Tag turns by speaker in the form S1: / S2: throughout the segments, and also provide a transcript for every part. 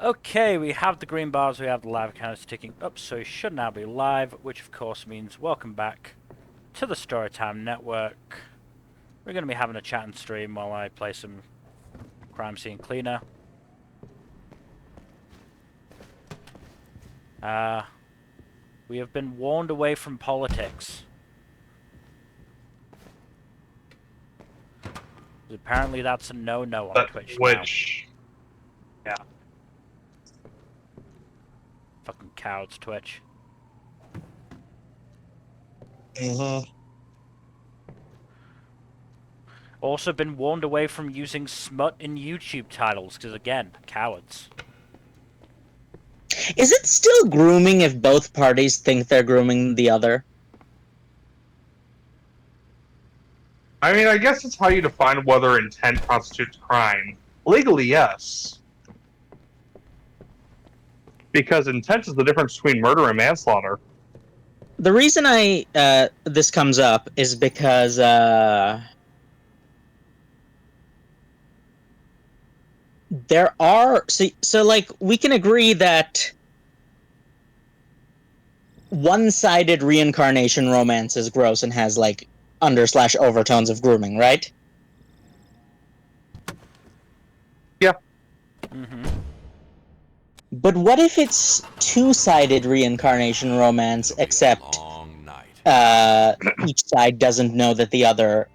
S1: Okay, we have the green bars, we have the live counters ticking up, so it should now be live, which of course means welcome back to the Storytime Network. We're going to be having a chat and stream while I play some Crime Scene Cleaner. We have been warned away from politics. Apparently that's a no-no on Twitch now.
S2: Yeah.
S1: Fucking cowards, Twitch. Also been warned away from using smut in YouTube titles, because again, cowards.
S3: Is it still grooming if both parties think they're grooming the other?
S2: I mean, I guess it's how you define whether intent constitutes crime. Legally, yes. Because intent is the difference between murder and manslaughter.
S3: The reason this comes up is because there are so like we can agree that one-sided reincarnation romance is gross and has like under/overtones of grooming, right?
S2: Yeah.
S1: Mm-hmm.
S3: But what if it's two-sided reincarnation romance, except each side doesn't know that the other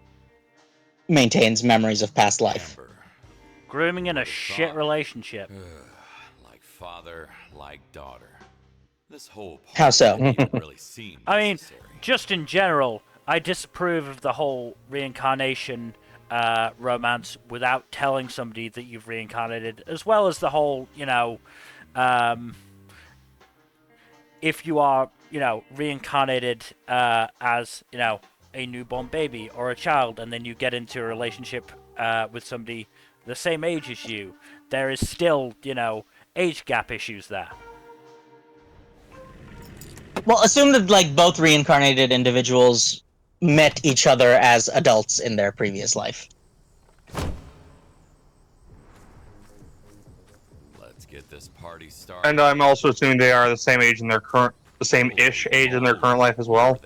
S3: maintains memories of past life?
S1: Grooming in a shit relationship.
S4: Like father, like daughter. This whole part
S3: How so?
S4: didn't even really seem
S1: I mean,
S4: necessary.
S1: just in general, I disapprove of the whole reincarnation romance without telling somebody that you've reincarnated, as well as the whole, if you are, reincarnated as, a newborn baby or a child, and then you get into a relationship with somebody the same age as you, there is still, age gap issues there.
S3: Well, assume that like both reincarnated individuals met each other as adults in their previous life.
S4: Let's get this party started.
S2: And I'm also assuming they are the same age in their the same-ish age in their current life as well.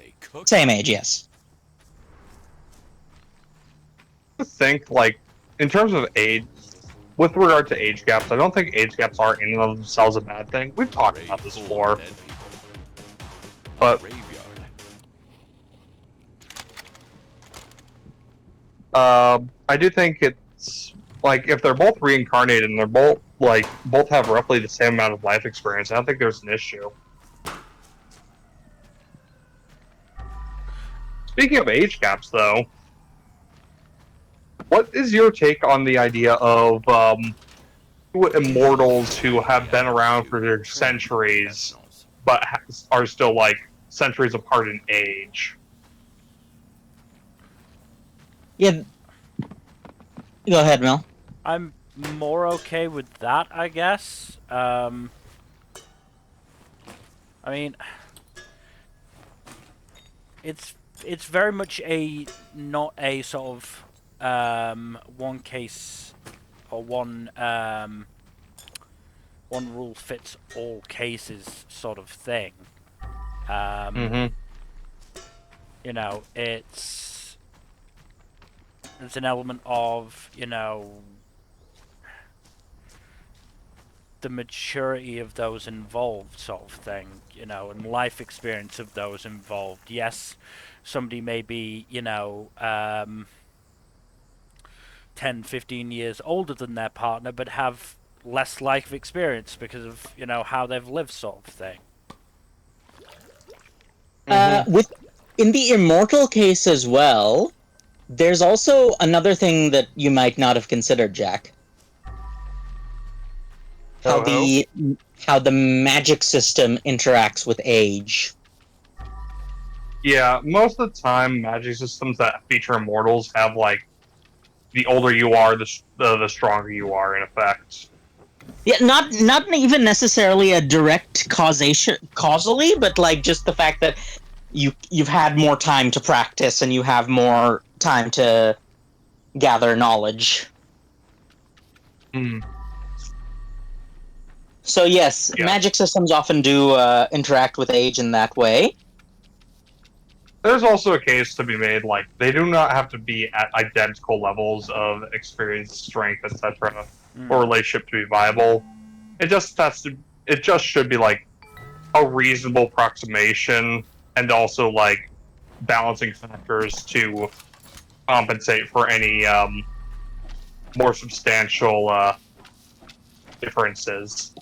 S3: Same age, yes.
S2: I think, like, in terms of age, with regard to age gaps, I don't think age gaps are in and of themselves a bad thing. We've talked about this before. But I do think it's like if they're both reincarnated and they're both have roughly the same amount of life experience, I don't think there's an issue. Speaking of age gaps, though, what is your take on the idea of immortals who have been around for centuries, but are still like centuries apart in age?
S3: Yeah. Go ahead, Mel.
S1: I'm more okay with that, I guess. I mean, it's very much not a sort of one case or one rule fits all cases sort of thing. There's an element of, the maturity of those involved sort of thing, and life experience of those involved. Yes, somebody may be, 10, 15 years older than their partner, but have less life experience because of, how they've lived sort of thing.
S3: In the immortal case as well, there's also another thing that you might not have considered, Jack. How the magic system interacts with age.
S2: Yeah, most of the time, magic systems that feature immortals have like the older you are, the stronger you are. In effect.
S3: Yeah, not even necessarily a direct causally, but like just the fact that you've had more time to practice and you have more time to gather knowledge. So yes,
S2: Yeah.
S3: magic systems often do interact with age in that way.
S2: There's also a case to be made, like, they do not have to be at identical levels of experience, strength, etc. for a relationship to be viable. It just should be, like, a reasonable approximation, and also, like, balancing factors to compensate for any more substantial differences.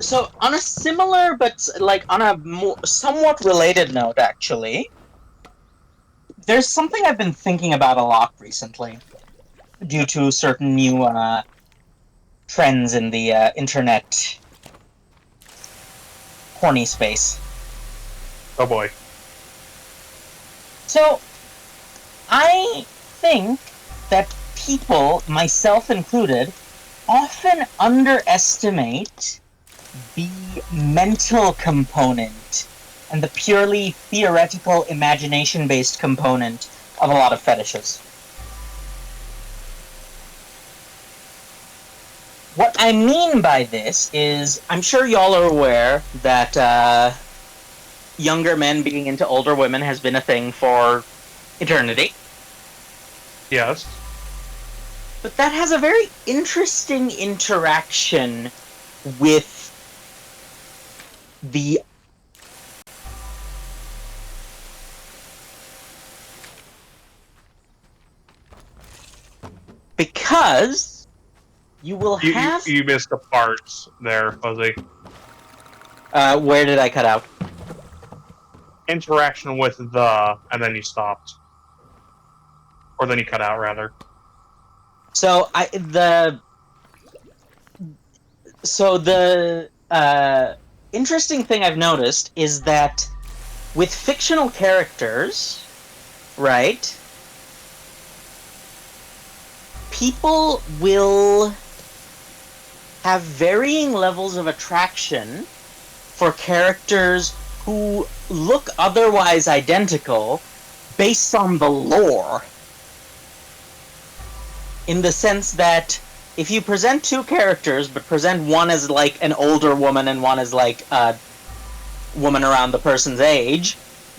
S3: So on a similar but like on a more somewhat related note, actually, there's something I've been thinking about a lot recently, due to certain new trends in the internet horny space.
S2: Oh boy.
S3: So I think that people, myself included, often underestimate the mental component and the purely theoretical imagination-based component of a lot of fetishes. What I mean by this is, I'm sure y'all are aware that younger men being into older women has been a thing for eternity.
S2: Yes.
S3: But that has a very interesting interaction with the because you will have
S2: You missed a part there, Fuzzy.
S3: where did I cut out?
S2: Interaction with the, and then you stopped. Or then you cut out, rather.
S3: So the interesting thing I've noticed is that with fictional characters, right, people will have varying levels of attraction for characters who look otherwise identical based on the lore. In the sense that if you present two characters, but present one as like an older woman and one as like a woman around the person's age,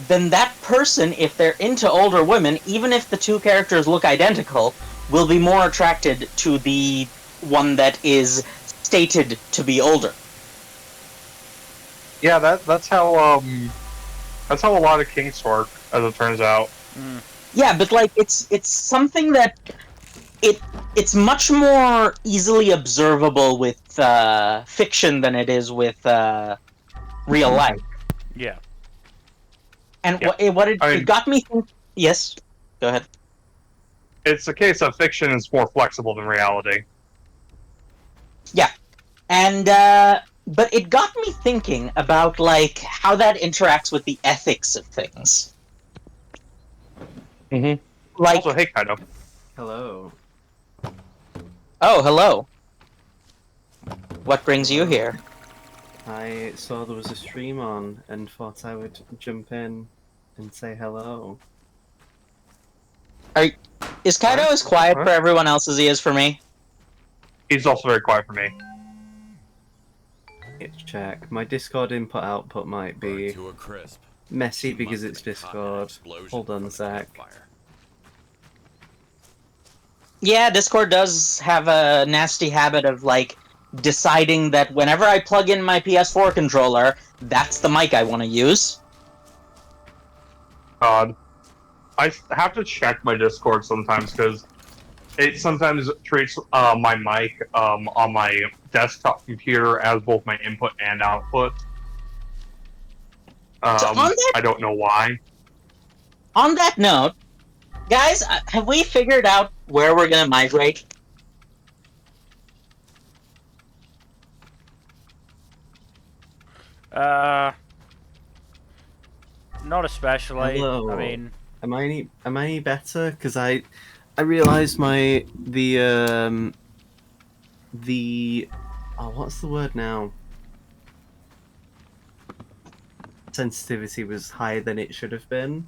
S3: then that person, if they're into older women, even if the two characters look identical, will be more attracted to the one that is stated to be older.
S2: Yeah, that's how a lot of kinks work, as it turns out.
S3: Yeah, but like it's something that it's much more easily observable with fiction than it is with real life.
S1: Yeah.
S3: And
S2: Yeah.
S3: it got me thinking. Yes, go ahead.
S2: It's a case of fiction is more flexible than reality.
S3: Yeah, and but it got me thinking about like how that interacts with the ethics of things.
S2: Mm-hmm.
S3: Like,
S2: Also, hey, Kaido.
S5: Hello.
S3: oh, hello. What brings you here?
S5: I saw there was a stream on and thought I would jump in and say hello.
S3: Is Kaido as quiet for everyone else as he is for me?
S2: He's also very quiet for me.
S5: Let's check. My Discord input output might be
S4: To a crisp.
S5: messy
S4: She
S5: because
S4: must
S5: it's
S4: have caught that
S5: Discord.
S4: explosion
S5: Hold on
S4: from
S5: a
S4: the
S5: sec.
S4: campfire.
S3: Yeah, Discord does have a nasty habit of like deciding that whenever I plug in my PS4 controller, that's the mic I want to use.
S2: I have to check my Discord sometimes because it sometimes treats my mic on my desktop computer as both my input and output.
S3: So on that
S2: I don't know why.
S3: On that note, guys, have we figured out where we're gonna migrate?
S1: Not especially.
S5: Hello.
S1: I mean,
S5: Am I any better? Because I realized the oh, what's the word now? Sensitivity was higher than it should have been.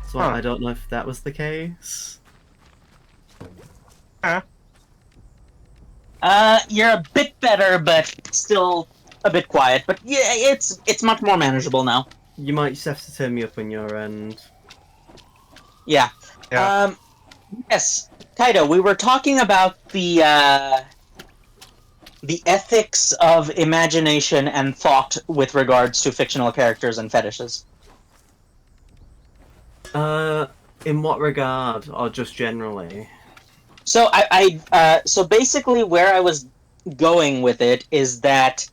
S5: So
S2: Huh.
S5: I don't know if that was the case.
S3: You're a bit better, but still a bit quiet. But yeah, it's much more manageable now.
S5: You might just have to turn me up on your end.
S3: Yeah.
S2: Yeah.
S3: Yes, Kaido, we were talking about the ethics of imagination and thought with regards to fictional characters and fetishes.
S5: In what regard, or just generally?
S3: So so basically where I was going with it is that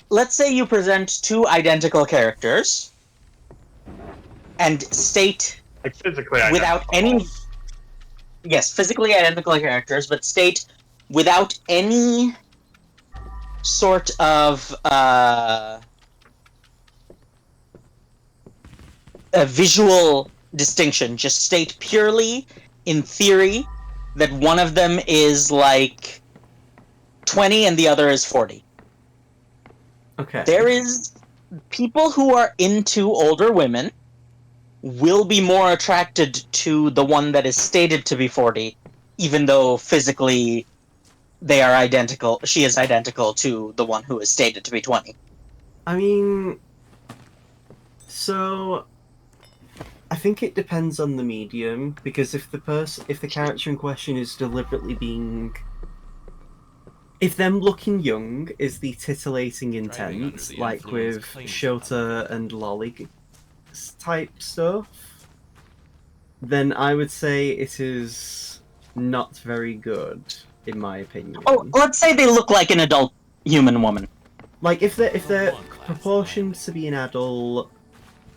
S3: let's say you present two identical characters and state
S2: Like physically
S3: without any physically identical characters, but state without any sort of a visual distinction. Just state purely, in theory, that one of them is like 20 and the other is 40.
S5: Okay.
S3: There is people who are into older women will be more attracted to the one that is stated to be 40, even though physically they are identical. She is identical to the one who is stated to be 20.
S5: I mean, so I think it depends on the medium, because if the character in question is deliberately being, if them looking young is the titillating intent, like with Shota and Lolly type stuff, then I would say it is not very good, in my opinion.
S3: Oh, let's say they look like an adult human woman.
S5: Like if they're proportioned to be an adult,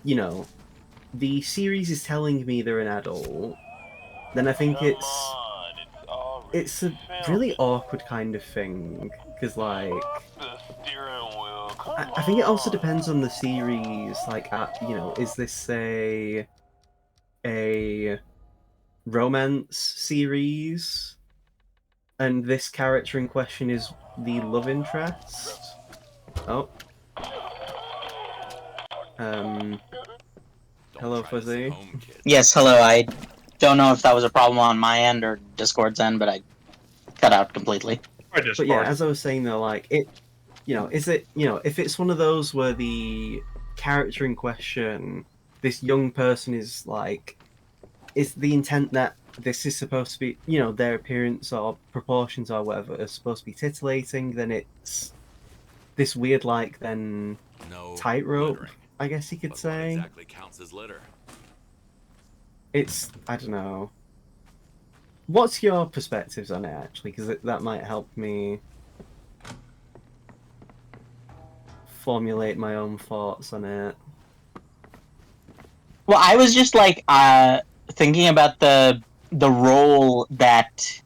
S5: you know, the series is telling me they're an adult, then I think it's a really awkward kind of thing, because like I think it also depends on the series. Like, you know, is this a romance series, and this character in question is the love interest? Oh. Hello, Fuzzy.
S3: Yes, hello. I don't know if that was a problem on my end or Discord's end, but I cut out completely.
S5: But yeah, as I was saying though, like it, you know, is it, you know, if it's one of those where the character in question, this young person is like, is the intent that this is supposed to be, you know, their appearance or proportions or whatever are supposed to be titillating, then it's this weird, like, then tightrope, I guess you could say.
S4: Exactly counts as litter.
S5: It's, I don't know. What's your perspectives on it, actually? Because that might help me formulate my own thoughts on it.
S3: Well, I was just like thinking about the role that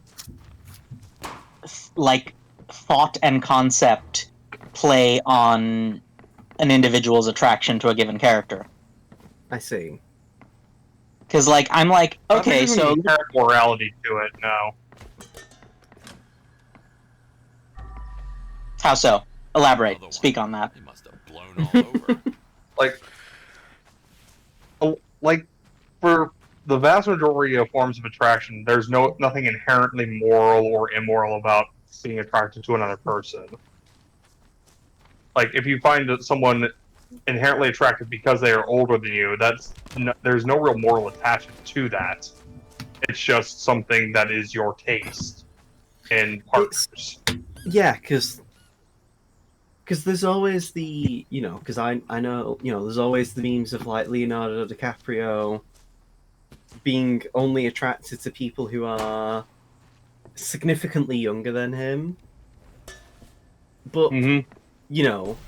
S3: like thought and concept play on an individual's attraction to a given character.
S5: I see.
S3: Because like I'm like, okay, so
S2: inherent morality to it. No.
S3: How so? Elaborate. Speak on that.
S4: They must have blown all over.
S2: Like for the vast majority of forms of attraction, there's nothing inherently moral or immoral about being attracted to another person. Like if you find someone inherently attractive because they are older than you, there's no real moral attachment to that. It's just something that is your taste in partners.
S5: Yeah, because there's always the, you know, because I know, you know, there's always the memes of like Leonardo DiCaprio being only attracted to people who are significantly younger than him. But, you know,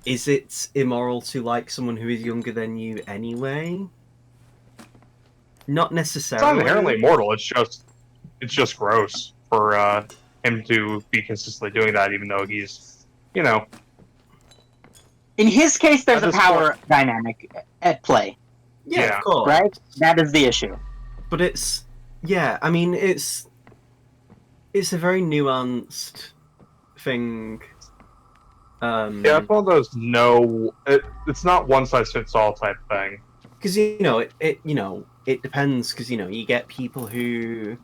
S5: is it immoral to like someone who is younger than you anyway? Not necessarily.
S2: It's not inherently mortal. It's just gross for him to be consistently doing that, even though he's, you know.
S3: In his case, there's a power dynamic at play.
S5: Yeah, of course.
S3: Right? That is the issue.
S5: But it's, yeah, I mean, it's a very nuanced thing.
S2: Yeah, it's one of those it's not one size fits all type thing.
S5: Because you know it depends. Because you know you get people who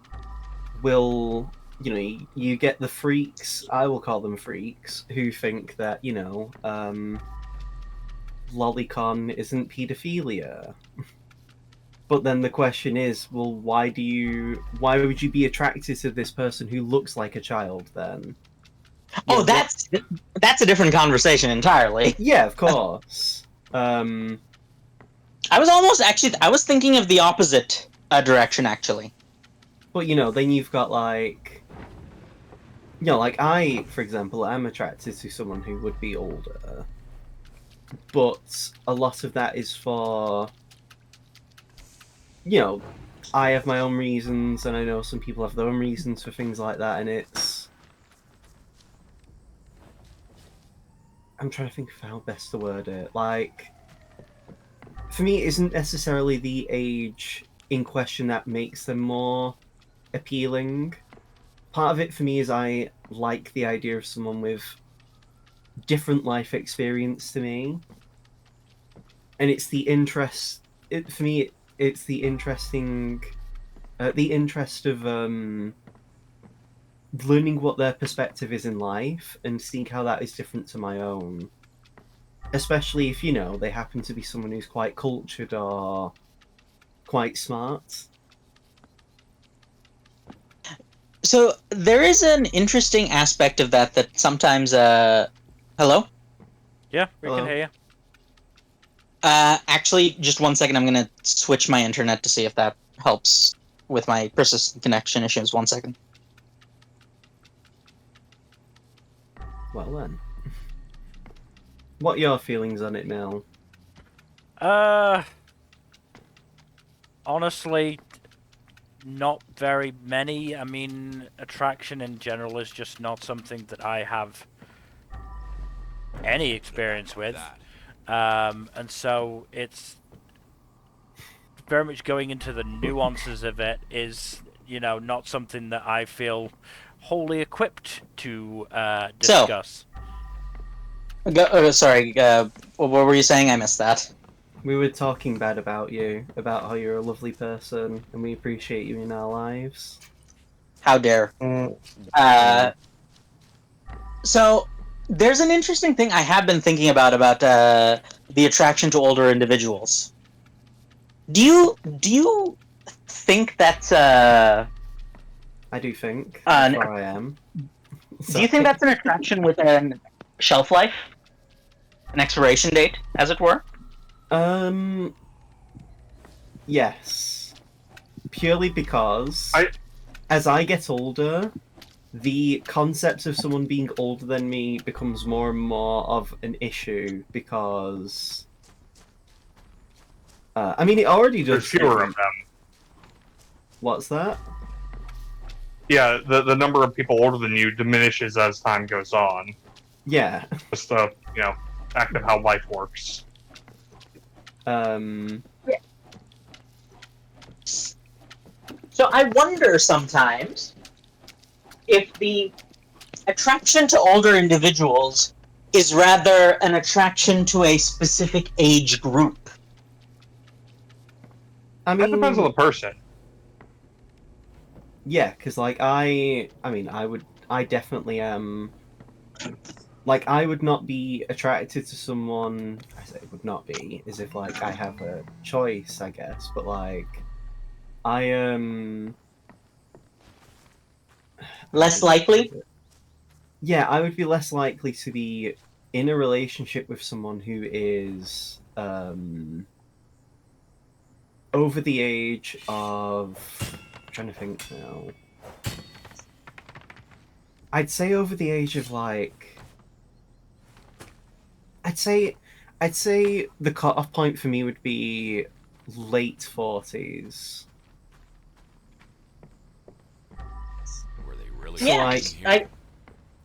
S5: will, you know, you get the freaks, I will call them freaks, who think that, you know, lolicon isn't paedophilia. But then the question is, well, why would you be attracted to this person who looks like a child then?
S3: Oh, that's a different conversation entirely.
S5: Yeah, of course.
S3: I was thinking of the opposite direction, actually.
S5: But, you know, then you've got, like... You know, like, I, for example, am attracted to someone who would be older. But a lot of that is for... You know, I have my own reasons, and I know some people have their own reasons for things like that, and it's... I'm trying to think of how best to word it. Like, for me, it isn't necessarily the age in question that makes them more appealing. Part of it for me is I like the idea of someone with different life experience to me. And it's the interest... for me, it's the interesting... the interest of learning what their perspective is in life and seeing how that is different to my own. Especially if, you know, they happen to be someone who's quite cultured or quite smart.
S3: So there is an interesting aspect of that sometimes... Hello?
S1: Yeah, we
S5: Hello?
S1: can hear you.
S3: Actually, just one second. I'm going to switch my internet to see if that helps with my persistent connection issues. 1 second.
S5: Well then. What are your feelings on it, Mel?
S1: Honestly, not very many. I mean, attraction in general is just not something that I have any experience with. And so it's very much going into the nuances of it is, you know, not something that I feel wholly equipped to discuss.
S3: Sorry, what were you saying? I missed that.
S5: We were talking bad about you, about how you're a lovely person, and we appreciate you in our lives.
S3: How dare. So, there's an interesting thing I have been thinking about the attraction to older individuals. Do you think that's
S5: I do think. That's where I am.
S3: Do you think that's an attraction with a shelf life? An expiration date, as it were?
S5: Yes. Purely because as I get older, the concept of someone being older than me becomes more and more of an issue because I mean, it already does.
S2: There's fewer of them.
S5: What's that?
S2: Yeah, the number of people older than you diminishes as time goes on.
S5: Yeah.
S2: Just the, you know, fact of how life works.
S3: So I wonder sometimes if the attraction to older individuals is rather an attraction to a specific age group.
S5: I mean,
S2: That depends on the person.
S5: yeah, because like I definitely am. Like, I would not be attracted to someone. I say would not be, as if like I have a choice, I guess. But like, I am
S3: Less likely?
S5: Yeah, I would be less likely to be in a relationship with someone who is over the age of. I'm trying to think now. I'd say over the age of like. I'd say the cutoff point for me would be late 40s.
S4: Were they really
S3: Yeah,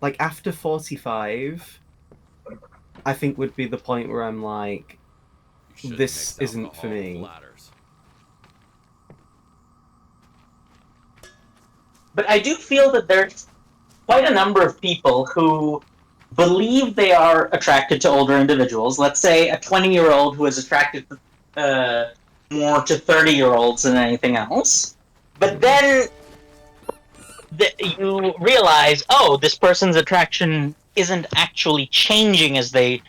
S5: Like after 45, I think would be the point where I'm like, this isn't for me.
S3: But I do feel that there's quite a number of people who believe they are attracted to older individuals. Let's say a 20-year-old who is attracted more to 30-year-olds than anything else. But then you realize, oh, this person's attraction isn't actually changing as they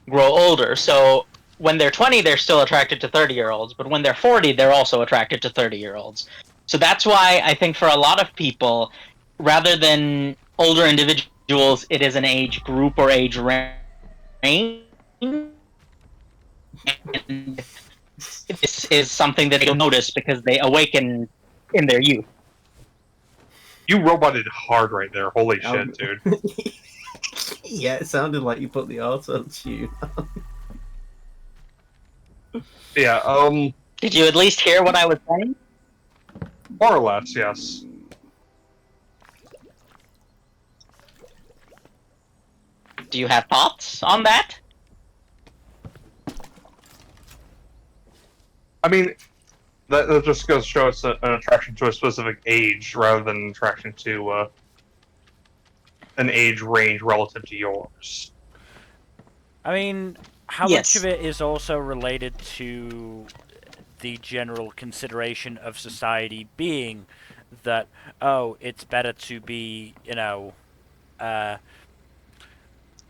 S3: grow older. So when they're 20, they're still attracted to 30-year-olds, but when they're 40, they're also attracted to 30-year-olds. So that's why I think for a lot of people, rather than older individuals, it is an age group or age range. And this is something that you'll notice because they awaken in their youth.
S2: You roboted hard right there. Holy
S5: Um,
S2: shit, dude.
S5: Yeah, it sounded like you put the auto tune.
S2: Yeah,
S3: Did you at least hear what I was saying?
S2: more or less, yes.
S3: Do you have thoughts on that?
S2: I mean, that just goes to show it's an attraction to a specific age rather than an attraction to an age range relative to yours.
S1: I mean, how
S3: Yes.
S1: much of it is also related to the general consideration of society being that, oh, it's better to be,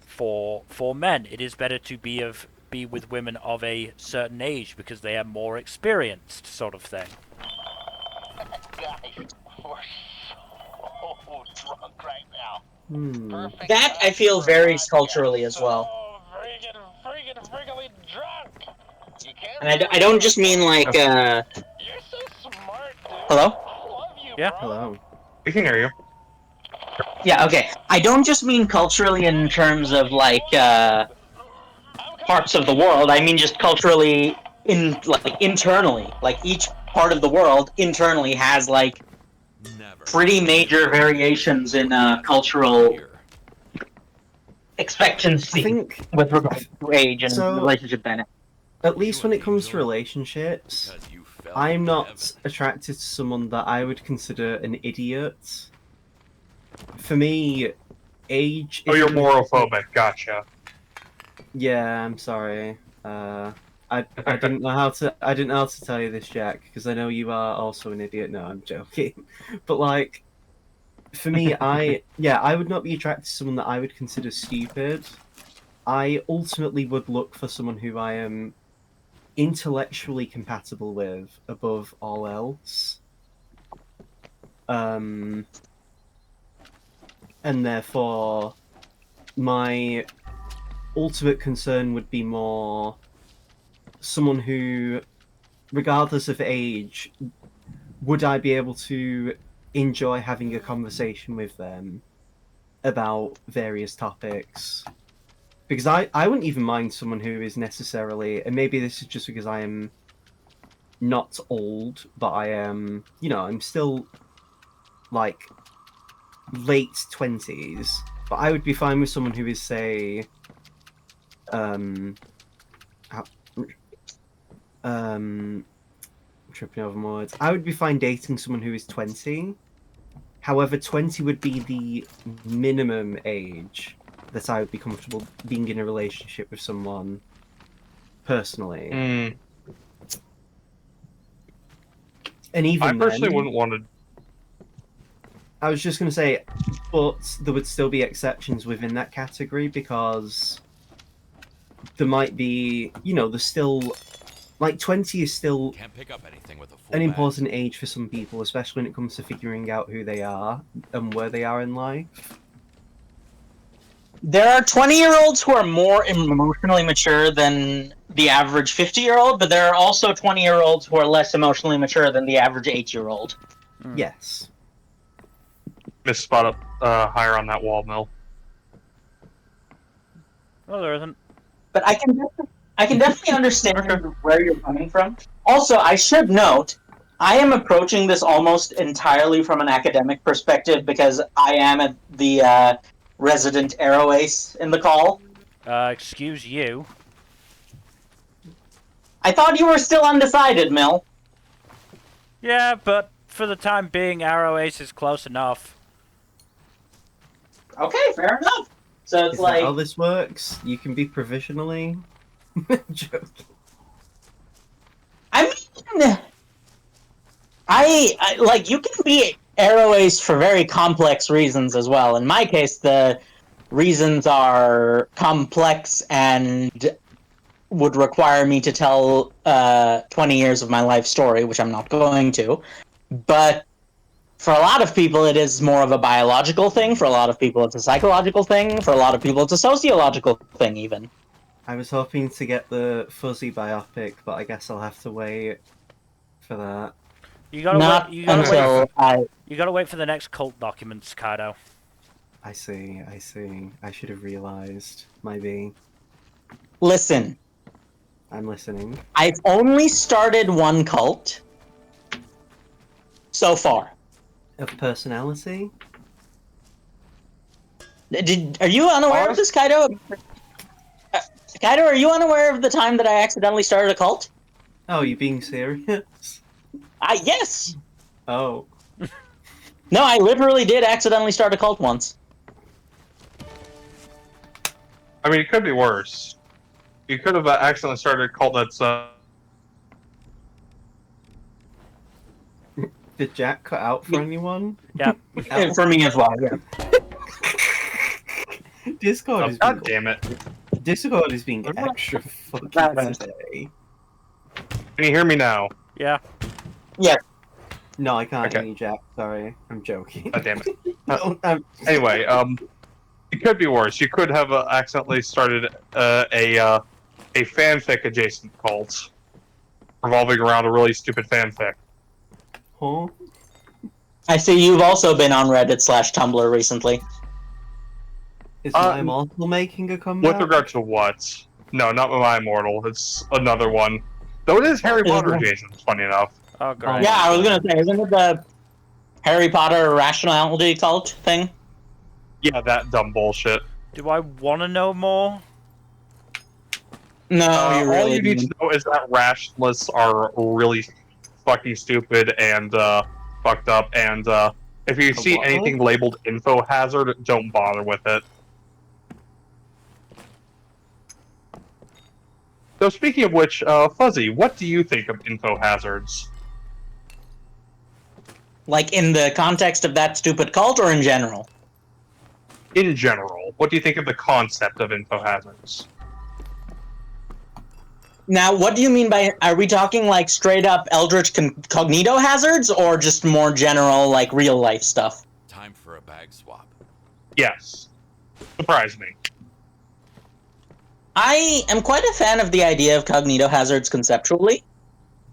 S1: for men, it is better to be with women of a certain age because they are more experienced, sort of thing.
S6: Guys, we're so drunk right now. Perfect
S3: That I
S6: time
S3: feel
S6: for
S3: varies
S6: podcast.
S3: culturally as well.
S6: So freaking drunk. You can't
S3: And I don't just mean like,
S6: You're so smart, dude.
S3: hello?
S6: I love you,
S1: Yeah.
S6: bro.
S5: Hello.
S2: We can hear you.
S3: Yeah, okay. I don't just mean culturally in terms of like, parts of the world. I mean just culturally internally. Like each part of the world internally has like
S4: Never.
S3: pretty major variations in cultural
S4: Here.
S5: I
S3: expectancy
S5: think,
S3: with regard to age and
S5: So-
S3: relationship dynamics.
S5: at least when it comes to relationships,
S4: Because you fell
S5: I'm
S4: from
S5: not
S4: heaven.
S5: attracted to someone that I would consider an idiot. For me, age.
S2: Oh, you're
S5: isn't-
S2: morophobic. Gotcha.
S5: Yeah, I'm sorry. I didn't know how to tell you this, Jack, because I know you are also an idiot. No, I'm joking. But like, for me, I would not be attracted to someone that I would consider stupid. I ultimately would look for someone who I am intellectually compatible with above all else. And therefore, my ultimate concern would be more someone who, regardless of age, would I be able to enjoy having a conversation with them about various topics? Because I wouldn't even mind someone who is necessarily, and maybe this is just because I am not old, but I am, I'm still like late 20s, but I would be fine with someone who is, say, tripping over my words. I would be fine dating someone who is 20. However, 20 would be the minimum age that I would be comfortable being in a relationship with someone personally.
S2: Mm.
S5: And even
S2: I personally
S5: then,
S2: wouldn't want to.
S5: I was just going to say, but there would still be exceptions within that category because there might be, there's still, like 20 is still
S4: Can't pick up anything with a full
S5: an
S4: bag.
S5: important age for some people, especially when it comes to figuring out who they are and where they are in life.
S3: There are 20-year-olds who are more emotionally mature than the average 50-year-old, but there are also 20-year-olds who are less emotionally mature than the average 8-year-old.
S5: Yes.
S2: Miss spot up higher on that wall, Mill.
S1: Well, there isn't.
S3: But I can definitely understand where you're coming from. Also, I should note, I am approaching this almost entirely from an academic perspective because I am the resident arrow ace in the call.
S1: Excuse you.
S3: I thought you were still undecided, Mill.
S1: Yeah, but for the time being, Arrow Ace is close enough.
S3: Okay, fair enough. So it's
S5: Is
S3: like
S5: that how this works? You can be provisionally? Joking.
S3: I mean, I like you can be Arrow Ace for very complex reasons as well. In my case, the reasons are complex and would require me to tell 20 years of my life story, which I'm not going to. But for a lot of people, it is more of a biological thing. For a lot of people, it's a psychological thing. For a lot of people, it's a sociological thing, even.
S5: I was hoping to get the Fuzzy biopic, but I guess I'll have to wait for that.
S1: You gotta
S3: Not
S1: wait. You gotta
S3: until
S1: wait. You gotta wait for the next cult documents, Kaido.
S5: I see. I should have realized. Maybe.
S3: Listen,
S5: I'm listening.
S3: I've only started one cult so far.
S5: Of personality?
S3: Are you unaware of this, Kaido? Kaido, are you unaware of the time that I accidentally started a cult?
S5: Oh, you being serious?
S3: Yes!
S5: Oh.
S3: No, I literally did accidentally start a cult once.
S2: I mean, it could be worse. You could have accidentally started a cult that's
S5: Did Jack cut out for anyone?
S1: Yeah.
S3: And for me as well, yeah.
S5: Discord is
S2: God
S5: being,
S2: damn it.
S5: Discord is being extra fucking today.
S2: Can you hear me now?
S1: Yeah.
S5: No, I can't
S2: Okay.
S5: hear you, Jack. Sorry, I'm joking.
S2: God damn it.
S5: No,
S2: Anyway, it could be worse. You could have accidentally started a fanfic adjacent cult revolving around a really stupid fanfic.
S5: Huh?
S3: I see you've also been on Reddit/Tumblr recently.
S5: Is my Immortal making a comeback?
S2: With regard to what? No, not My Immortal. It's another one. Though it is Harry Potter adjacent, funny enough.
S1: Oh, great.
S3: Yeah, I was gonna say, isn't it the Harry Potter rationality cult thing?
S2: Yeah, that dumb bullshit.
S1: Do I want to know more?
S3: No, you
S2: All
S3: really
S2: you need to know is that rationalists are really fucking stupid and fucked up, and if you see
S5: what?
S2: anything labeled info hazard, don't bother with it. So speaking of which, Fuzzy, what do you think of info hazards?
S3: Like in the context of that stupid cult or in general?
S2: In general, what do you think of the concept of info hazards?
S3: Now, what do you mean by, are we talking like straight up Eldritch Cognito hazards or just more general like real life stuff?
S4: Time for a bag swap.
S2: Yes. Surprise me.
S3: I am quite a fan of the idea of cognito hazards conceptually,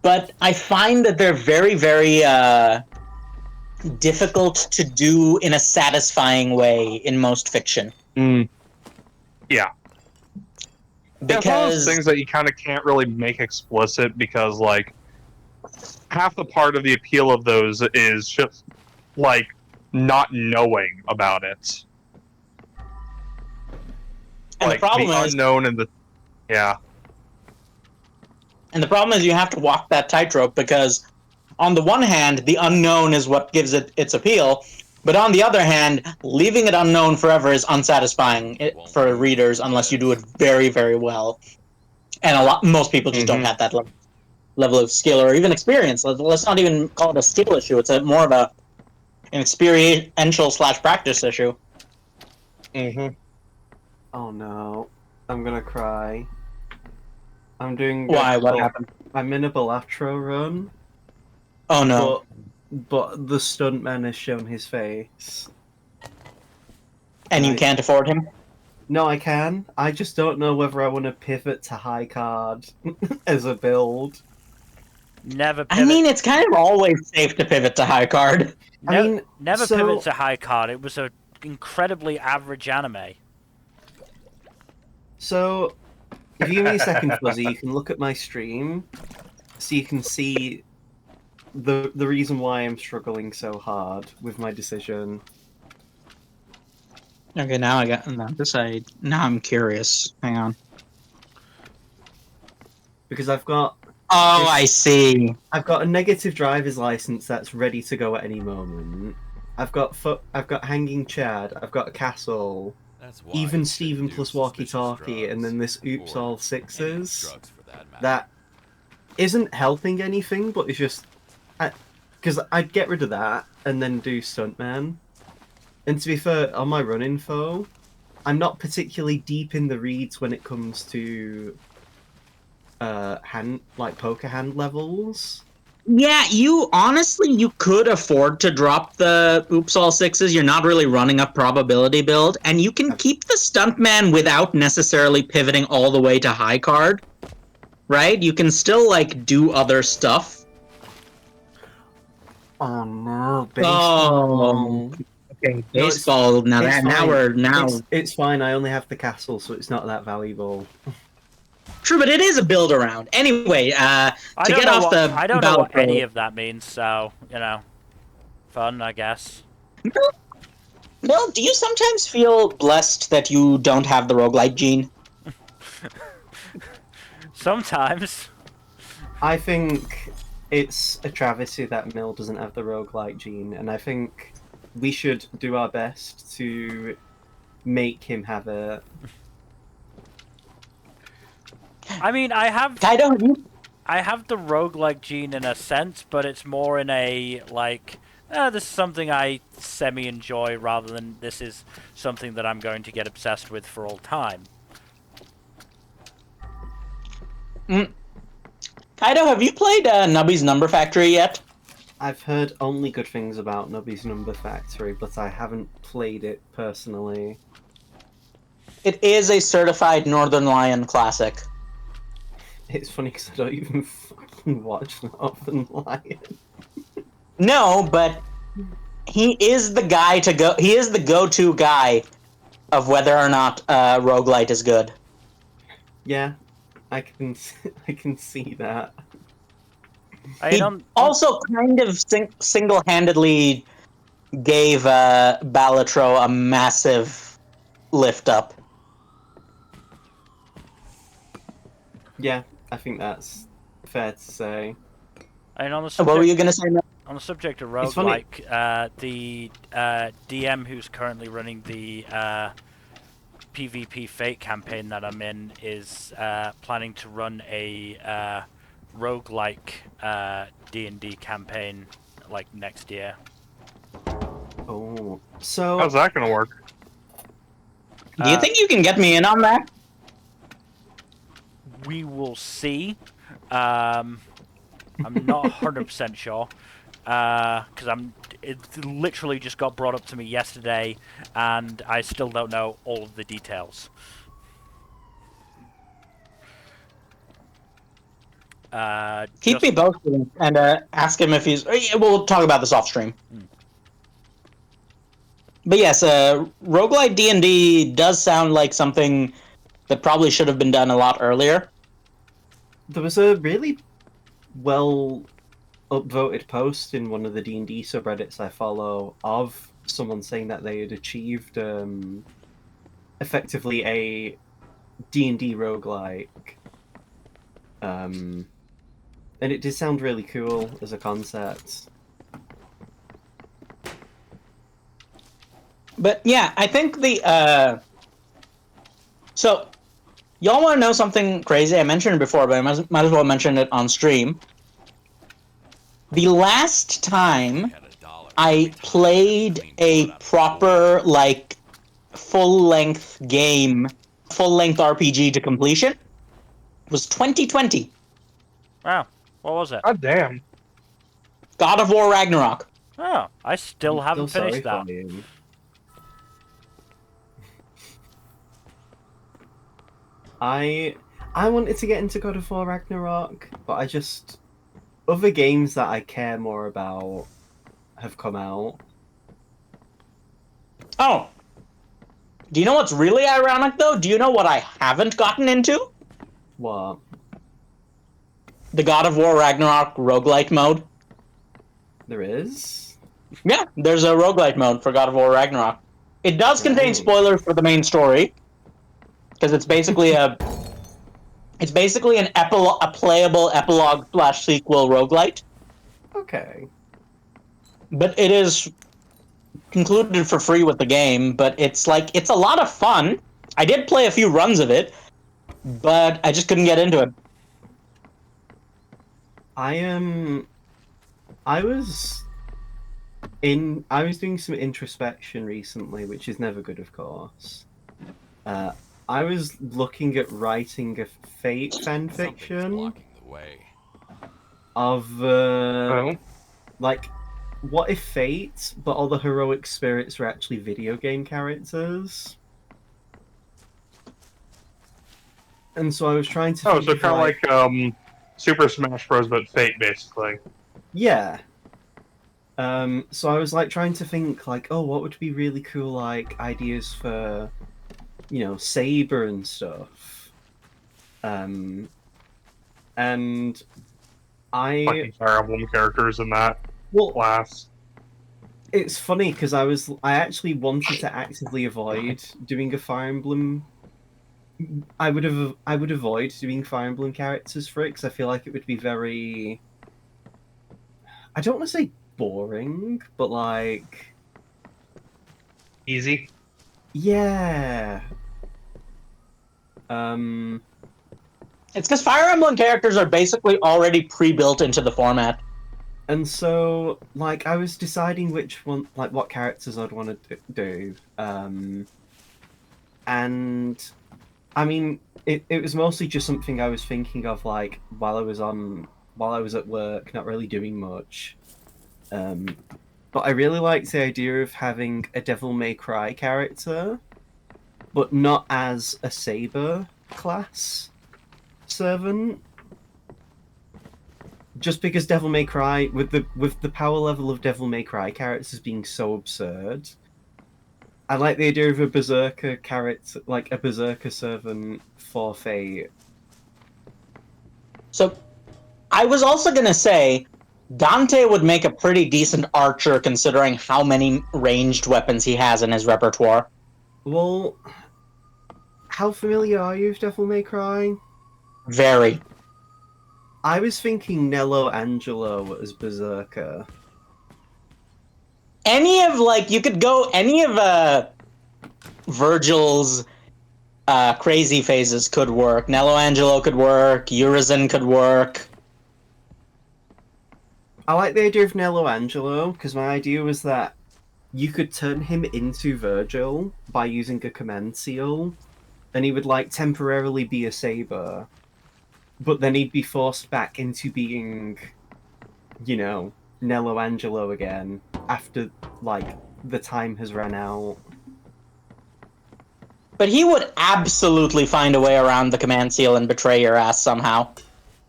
S3: but I find that they're very, very difficult to do in a satisfying way in most fiction.
S2: Yeah.
S3: Because
S2: Yeah, it's one of those things that you kind of can't really make explicit because, like, half the part of the appeal of those is just, like, not knowing about it.
S3: and
S2: Like,
S3: the problem is,
S2: unknown and the... Yeah.
S3: and the problem is you have to walk that tightrope because on the one hand, the unknown is what gives it its appeal, but on the other hand, leaving it unknown forever is unsatisfying for readers unless you do it very, very well. And most people just don't have that level of skill or even experience. Let's not even call it a skill issue. It's more of an experiential/practice issue.
S2: Mm-hmm.
S5: Oh no, I'm gonna cry. I'm doing.
S3: Why? What happened?
S5: I'm in a Balatro run.
S3: Oh no.
S5: But the stuntman has shown his face.
S3: And you can't afford him?
S5: No, I can. I just don't know whether I want to pivot to high card as a build.
S1: Never pivot.
S3: I mean, it's kind of always safe to pivot to high card.
S5: I mean,
S1: never
S5: so-
S1: pivot to high card. It was an incredibly average anime.
S5: So, if you give me a second, Fuzzy, you can look at my stream, so you can see the reason why I'm struggling so hard with my decision.
S3: Okay, now I got now I'm curious. Hang on.
S5: Because I've got
S3: Oh, I see.
S5: a negative driver's license that's ready to go at any moment. I've got hanging Chad. I've got a castle.
S4: That's why
S5: Even
S4: you
S5: Steven
S4: shouldn't do
S5: plus
S4: suspicious
S5: walkie-talkie, and then
S4: drugs,
S5: this oops
S4: or
S5: all
S4: any
S5: sixes.
S4: drugs for that matter.
S5: That isn't helping anything, but it's just because I'd get rid of that and then do Stuntman. And to be fair, on my run info, I'm not particularly deep in the reads when it comes to poker hand levels.
S3: Yeah, you could afford to drop the oops all sixes. You're not really running a probability build, and you can keep the Stuntman without necessarily pivoting all the way to high card. Right? You can still like do other stuff.
S5: Oh no, baseball.
S3: Okay, baseball.
S5: It's fine. I only have the castle, so it's not that valuable.
S3: True, but it is a build around. Anyway,
S1: I
S3: to
S1: don't
S3: get
S1: know
S3: off
S1: what,
S3: the
S1: I don't know what
S3: Battlefield-
S1: any of that means, so, you know, fun, I guess.
S3: Well, do you sometimes feel blessed that you don't have the roguelite gene?
S1: Sometimes.
S5: I think it's a travesty that Mill doesn't have the roguelike gene, and I think we should do our best to make him have it.
S1: I mean, I have
S3: Kaido, have you?
S1: I have the roguelike gene in a sense, but it's more in a, like, this is something I semi-enjoy rather than this is something that I'm going to get obsessed with for all time.
S3: Kaido, have you played Nubby's Number Factory yet?
S5: I've heard only good things about Nubby's Number Factory, but I haven't played it personally.
S3: It is a certified Northern Lion classic.
S5: It's funny because I don't even fucking watch Northern Lion.
S3: No, but he is the guy to go. He is the go-to guy of whether or not roguelite is good.
S5: Yeah, I can see that.
S3: He also kind of single-handedly gave Balatro a massive lift up.
S5: Yeah, I think that's fair to say.
S1: And on the
S3: What were you gonna say?
S1: on the subject of
S5: It's funny.
S1: roguelike, the DM who's currently running the PvP Fate campaign that I'm in is planning to run a roguelike D&D campaign like next year.
S5: Oh, so
S2: How's that gonna work?
S3: Do you think you can get me in on that?
S1: We will see. I'm not 100% sure because it literally just got brought up to me yesterday, and I still don't know all of the details.
S3: Keep me posted and ask him if he's. We'll talk about this off stream. But yes, roguelite D&D does sound like something that probably should have been done a lot earlier.
S5: there was a really well upvoted post in one of the D&D subreddits I follow of someone saying that they had achieved effectively a D&D roguelike. And it did sound really cool as a concept.
S3: But yeah, I think the so y'all want to know something crazy? I mentioned it before, but I might as well mention it on stream. The last time I played a proper like full-length game, full-length RPG to completion was 2020.
S1: Wow, what was it?
S2: God damn.
S3: God of War Ragnarok.
S1: Oh, I still haven't
S5: Feel sorry
S1: finished that.
S5: for you. I wanted to get into God of War Ragnarok, but I just other games that I care more about have come out.
S3: Oh. Do you know what's really ironic though? Do you know what I haven't gotten into?
S5: What?
S3: The God of War Ragnarok roguelite mode.
S5: There is?
S3: Yeah, there's a roguelite mode for God of War Ragnarok. It does contain
S5: Right.
S3: spoilers for the main story, because it's basically a playable epilogue / sequel roguelite,
S5: Okay.
S3: but it is concluded for free with the game. But it's a lot of fun. I did play a few runs of it, but I just couldn't get into it.
S5: I I was doing some introspection recently, which is never good, of course. I was looking at writing a Fate
S4: Something's
S5: fanfiction
S4: blocking the way.
S5: of
S2: Oh.
S5: like, what if Fate, but all the heroic spirits were actually video game characters? And so I was trying to.
S2: Oh,
S5: think
S2: so
S5: of,
S2: kind of like Super Smash Bros. But Fate, basically.
S5: Yeah. So I was like trying to think like, oh, what would be really cool like ideas for, Saber and stuff. And I
S2: Fucking Fire Emblem characters in that
S5: well,
S2: class.
S5: it's funny because I actually wanted to actively avoid doing a Fire Emblem. I would avoid doing Fire Emblem characters for it because I feel like it would be very. I don't want to say boring, but like,
S2: Easy.
S5: yeah.
S3: It's because Fire Emblem characters are basically already pre-built into the format.
S5: And so, like, I was deciding which one, like, what characters I'd want to do. And I mean, it was mostly just something I was thinking of, like, while I was at work, not really doing much. But I really liked the idea of having a Devil May Cry character, but not as a Saber class servant. Just because Devil May Cry, with the power level of Devil May Cry characters being so absurd, I like the idea of a Berserker character, like a Berserker servant for Fate.
S3: So, I was also gonna say, Dante would make a pretty decent archer considering how many ranged weapons he has in his repertoire.
S5: Well, how familiar are you with Devil May Cry?
S3: Very.
S5: I was thinking Nello Angelo as Berserker.
S3: You could go any of Virgil's crazy phases could work. Nello Angelo could work. Urizen could work.
S5: I like the idea of Nello Angelo, because my idea was that you could turn him into Virgil by using a command seal, and he would, like, temporarily be a Saber, but then he'd be forced back into being, Nello Angelo again, after, like, the time has run out.
S3: But he would absolutely find a way around the command seal and betray your ass somehow.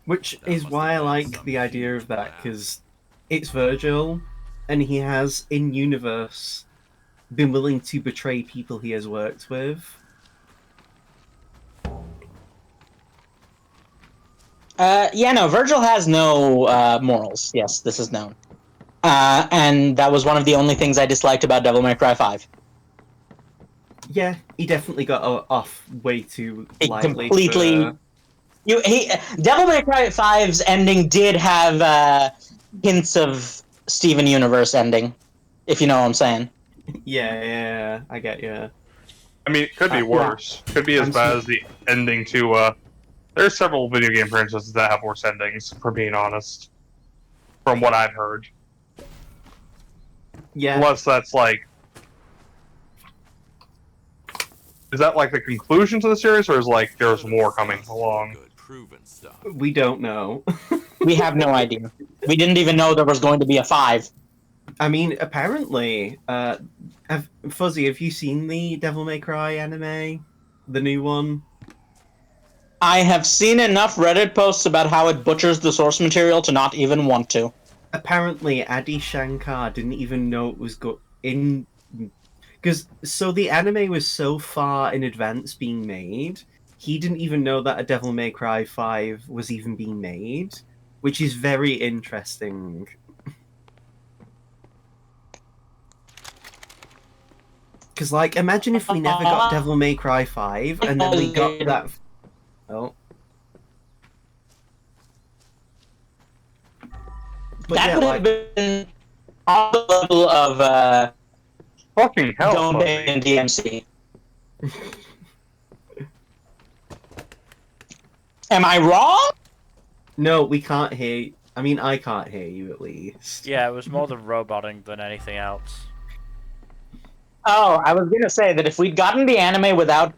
S5: Which is why I like the idea of that, because it's Virgil, and he has, in universe, been willing to betray people he has worked with.
S3: Virgil has no morals. Yes, this is known. And that was one of the only things I disliked about Devil May Cry 5.
S5: Yeah, he definitely got off way too
S3: It
S5: lightly.
S3: completely... Devil May Cry 5's ending did have hints of Steven Universe ending, if you know what I'm saying.
S5: Yeah, I get you.
S2: I mean, it could be worse. Could be as
S5: I'm
S2: bad as the ending to. There's several video game franchises that have worse endings, for being honest. From what I've heard.
S5: Yeah,
S2: Unless that's like. Is that like the conclusion to the series, or is like there's more coming along?
S4: Good proven stuff.
S5: we don't know.
S3: We have no idea. We didn't even know there was going to be a 5.
S5: I mean, apparently, Fuzzy, have you seen the Devil May Cry anime? The new one?
S3: I have seen enough Reddit posts about how it butchers the source material to not even want to.
S5: Apparently, Adi Shankar didn't even know it was in... Because, so the anime was so far in advance being made, he didn't even know that a Devil May Cry 5 was even being made, which is very interesting. Because, like, imagine if we never got Devil May Cry 5, and then we got that... Oh. But
S3: that
S5: yeah,
S3: would
S5: like,
S3: have been on the level of
S2: Fucking hell,
S3: Dome
S2: Fuzzy.
S3: and DMC. Am I wrong?
S5: no, we can't hear... I mean, I can't hear you at least.
S1: Yeah, it was more the roboting than anything else.
S3: Oh, I was gonna say that if we'd gotten the anime without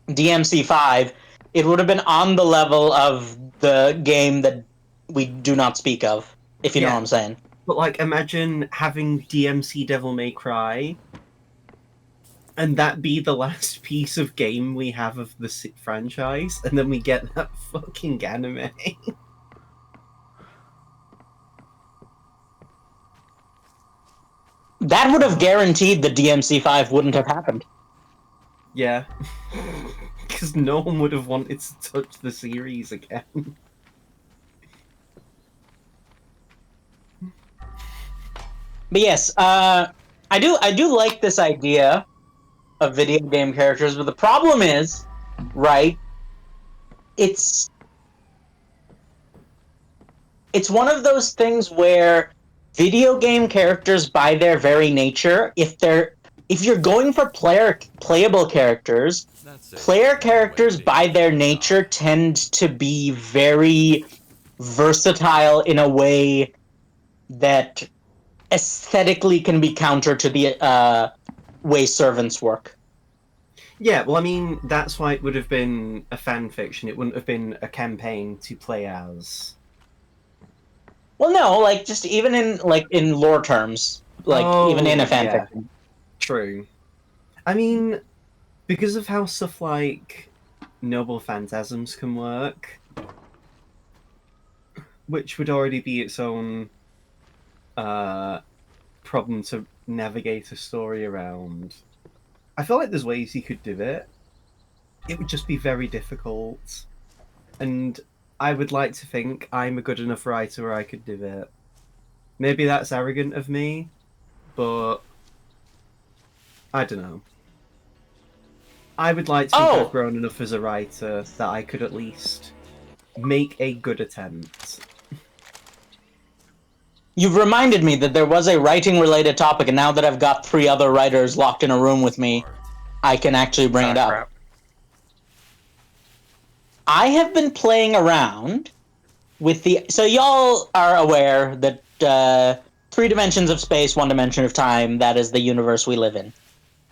S3: DMC5, it would have been on the level of the game that we do not speak of, if you know
S5: Yeah.
S3: what I'm saying.
S5: But like, imagine having DMC Devil May Cry, and that be the last piece of game we have of the franchise, and then we get that fucking anime.
S3: That would have guaranteed the DMC5 wouldn't have happened.
S5: Yeah. Because no one would have wanted to touch the series again.
S3: But yes, I do like this idea of video game characters, but the problem is, right? It's one of those things where video game characters, by their very nature, if you're going for playable characters,
S4: That's it.
S3: player characters by their nature tend to be very versatile in a way that aesthetically can be counter to the way servants work.
S5: Yeah, well, I mean, that's why it would have been a fan fiction. It wouldn't have been a campaign to play as.
S3: Well, no, like just even in lore terms, even in a fanfiction.
S5: True. I mean, because of how stuff like Noble Phantasms can work, which would already be its own problem to navigate a story around. I feel like there's ways you could do it. It would just be very difficult. And I would like to think I'm a good enough writer where I could do it. Maybe that's arrogant of me, but I don't know. I would like to think I've grown enough as a writer that I could at least make a good attempt.
S3: You've reminded me that there was a writing-related topic, and now that I've got 3 other writers locked in a room with me, I can actually bring it up.
S2: Crap.
S3: I have been playing around with the... So y'all are aware that 3 dimensions of space, 1 dimension of time, that is the universe we live in.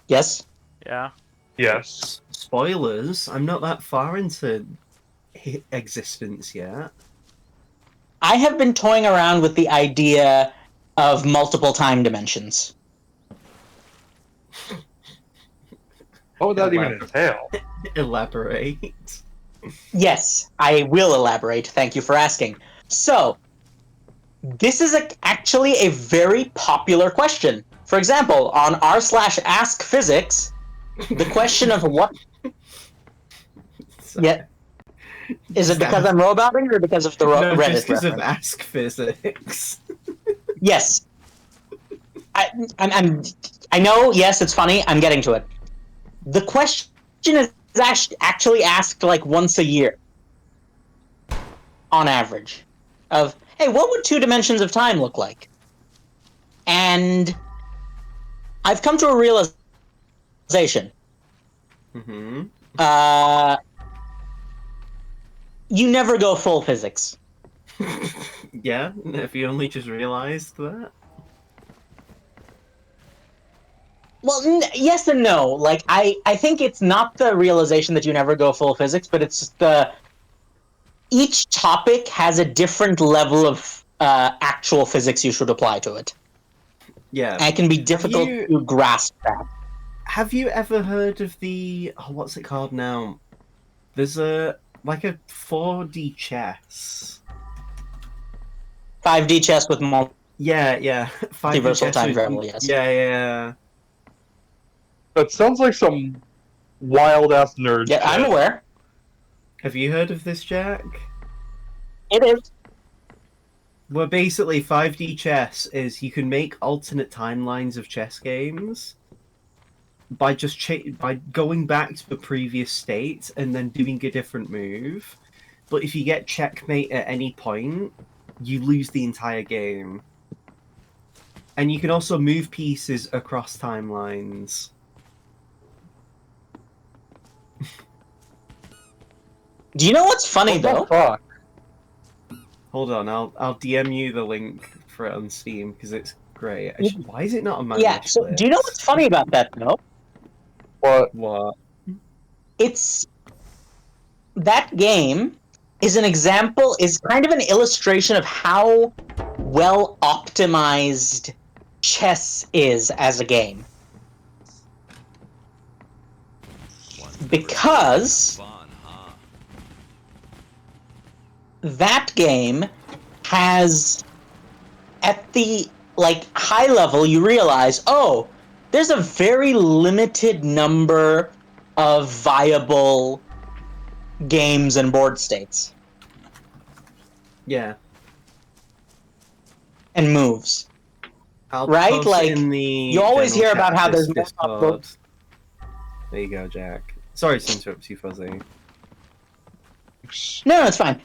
S3: Yes?
S1: Yeah.
S2: Yes.
S5: Spoilers, I'm not that far into existence yet.
S3: I have been toying around with the idea of multiple time dimensions.
S2: What would that even entail?
S5: Elaborate.
S3: Yes, I will elaborate. Thank you for asking. So, this is actually a very popular question. For example, on r/askphysics, the question of what...
S5: Sorry.
S3: Yeah. Is it because I'm roboting or because of the
S5: No,
S3: Reddit
S5: just because of
S3: reference?
S5: Ask Physics.
S3: Yes. I know, yes, it's funny. I'm getting to it. The question is actually asked like once a year, on average, of, hey, what would 2 dimensions of time look like? And I've come to a realization.
S5: Mm-hmm.
S3: You never go full physics.
S5: Yeah, if you only just realised that.
S3: Well, yes and no. Like, I think it's not the realization that you never go full physics, but it's each topic has a different level of actual physics you should apply to it.
S5: Yeah.
S3: And it can be difficult to grasp that.
S5: Have you ever heard of the... Oh, what's it called now? There's a 4D chess.
S3: 5D chess with multi...
S5: Yeah. 5D
S3: Multiversal
S5: chess
S3: time
S5: with-
S3: travel, yes.
S5: Yeah.
S2: That sounds like some wild ass nerd.
S3: Yeah, I'm
S2: shit.
S3: aware.
S5: Have you heard of this, Jack?
S3: It is.
S5: Well, basically, 5D chess is you can make alternate timelines of chess games by just by going back to the previous state and then doing a different move. But if you get checkmate at any point, you lose the entire game. And you can also move pieces across timelines.
S3: Do you know what's funny,
S2: What the
S3: though?
S2: fuck?
S5: Hold on, I'll DM you the link for it on Steam because it's great. Why is it not on my
S3: Yeah.
S5: wish
S3: So,
S5: list?
S3: do you know what's funny about that though?
S5: What?
S3: It's that game is an example, is kind of an illustration of how well optimized chess is as a game. Because
S4: Fun, huh?
S3: that game has, at the high level, you realize, oh, there's a very limited number of viable games and board states
S5: Yeah.
S3: and moves.
S5: I'll
S3: Right?
S5: post it
S3: Like,
S5: in the
S3: you always
S5: general
S3: hear
S5: chat
S3: about
S5: of
S3: how
S5: this
S3: there's more
S5: Discord. There you go, Jack. Sorry to interrupt you, Fuzzy.
S3: No, it's fine.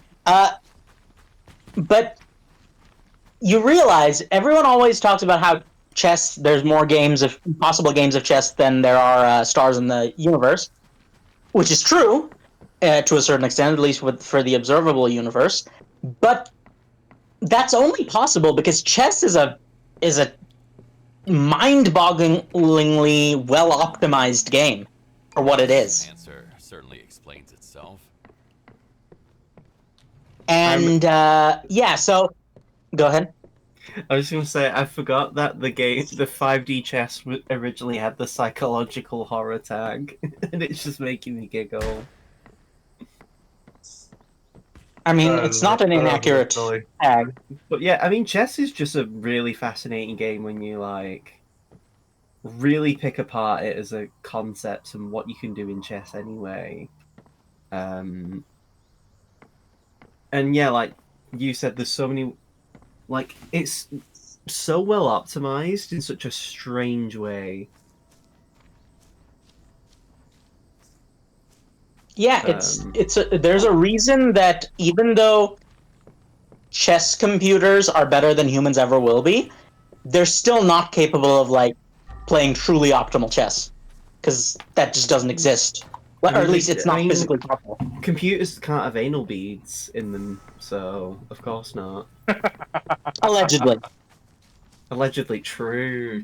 S3: But you realize everyone always talks about how chess, there's more possible games of chess than there are stars in the universe, which is true to a certain extent, at least for the observable universe. But that's only possible because chess is a mind-bogglingly well-optimized game for what it is.
S4: Answer certainly explains itself.
S3: And yeah, so go ahead.
S5: I was going to say, I forgot that the 5D chess originally had the psychological horror tag, and it's just making me giggle.
S3: I mean, it's not an inaccurate
S2: Really.
S3: tag.
S5: But yeah, I mean, chess is just a really fascinating game when you, really pick apart it as a concept and what you can do in chess anyway. And yeah, like you said, there's so many... it's so well optimized in such a strange way.
S3: Yeah, there's a reason that even though chess computers are better than humans ever will be, they're still not capable of playing truly optimal chess, because that just doesn't exist. Or at least it's not physically possible.
S5: Computers can't have anal beads in them, so of course not.
S3: Allegedly.
S5: Allegedly, true.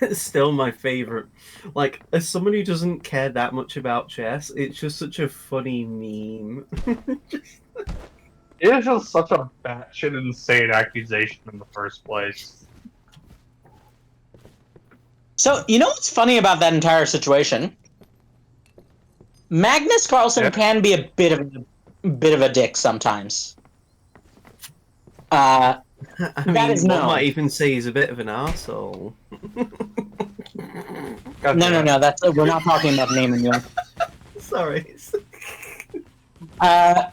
S5: It's still my favorite. As someone who doesn't care that much about chess, it's just such a funny meme.
S2: It is just such a batshit insane accusation in the first place.
S3: So, you know what's funny about that entire situation? Magnus Carlsen can be a bit of a dick sometimes.
S5: I mean,
S3: that is
S5: one
S3: known.
S5: might even say he's a bit of an arsehole.
S3: No. We're not talking about naming you.
S5: Sorry.
S3: But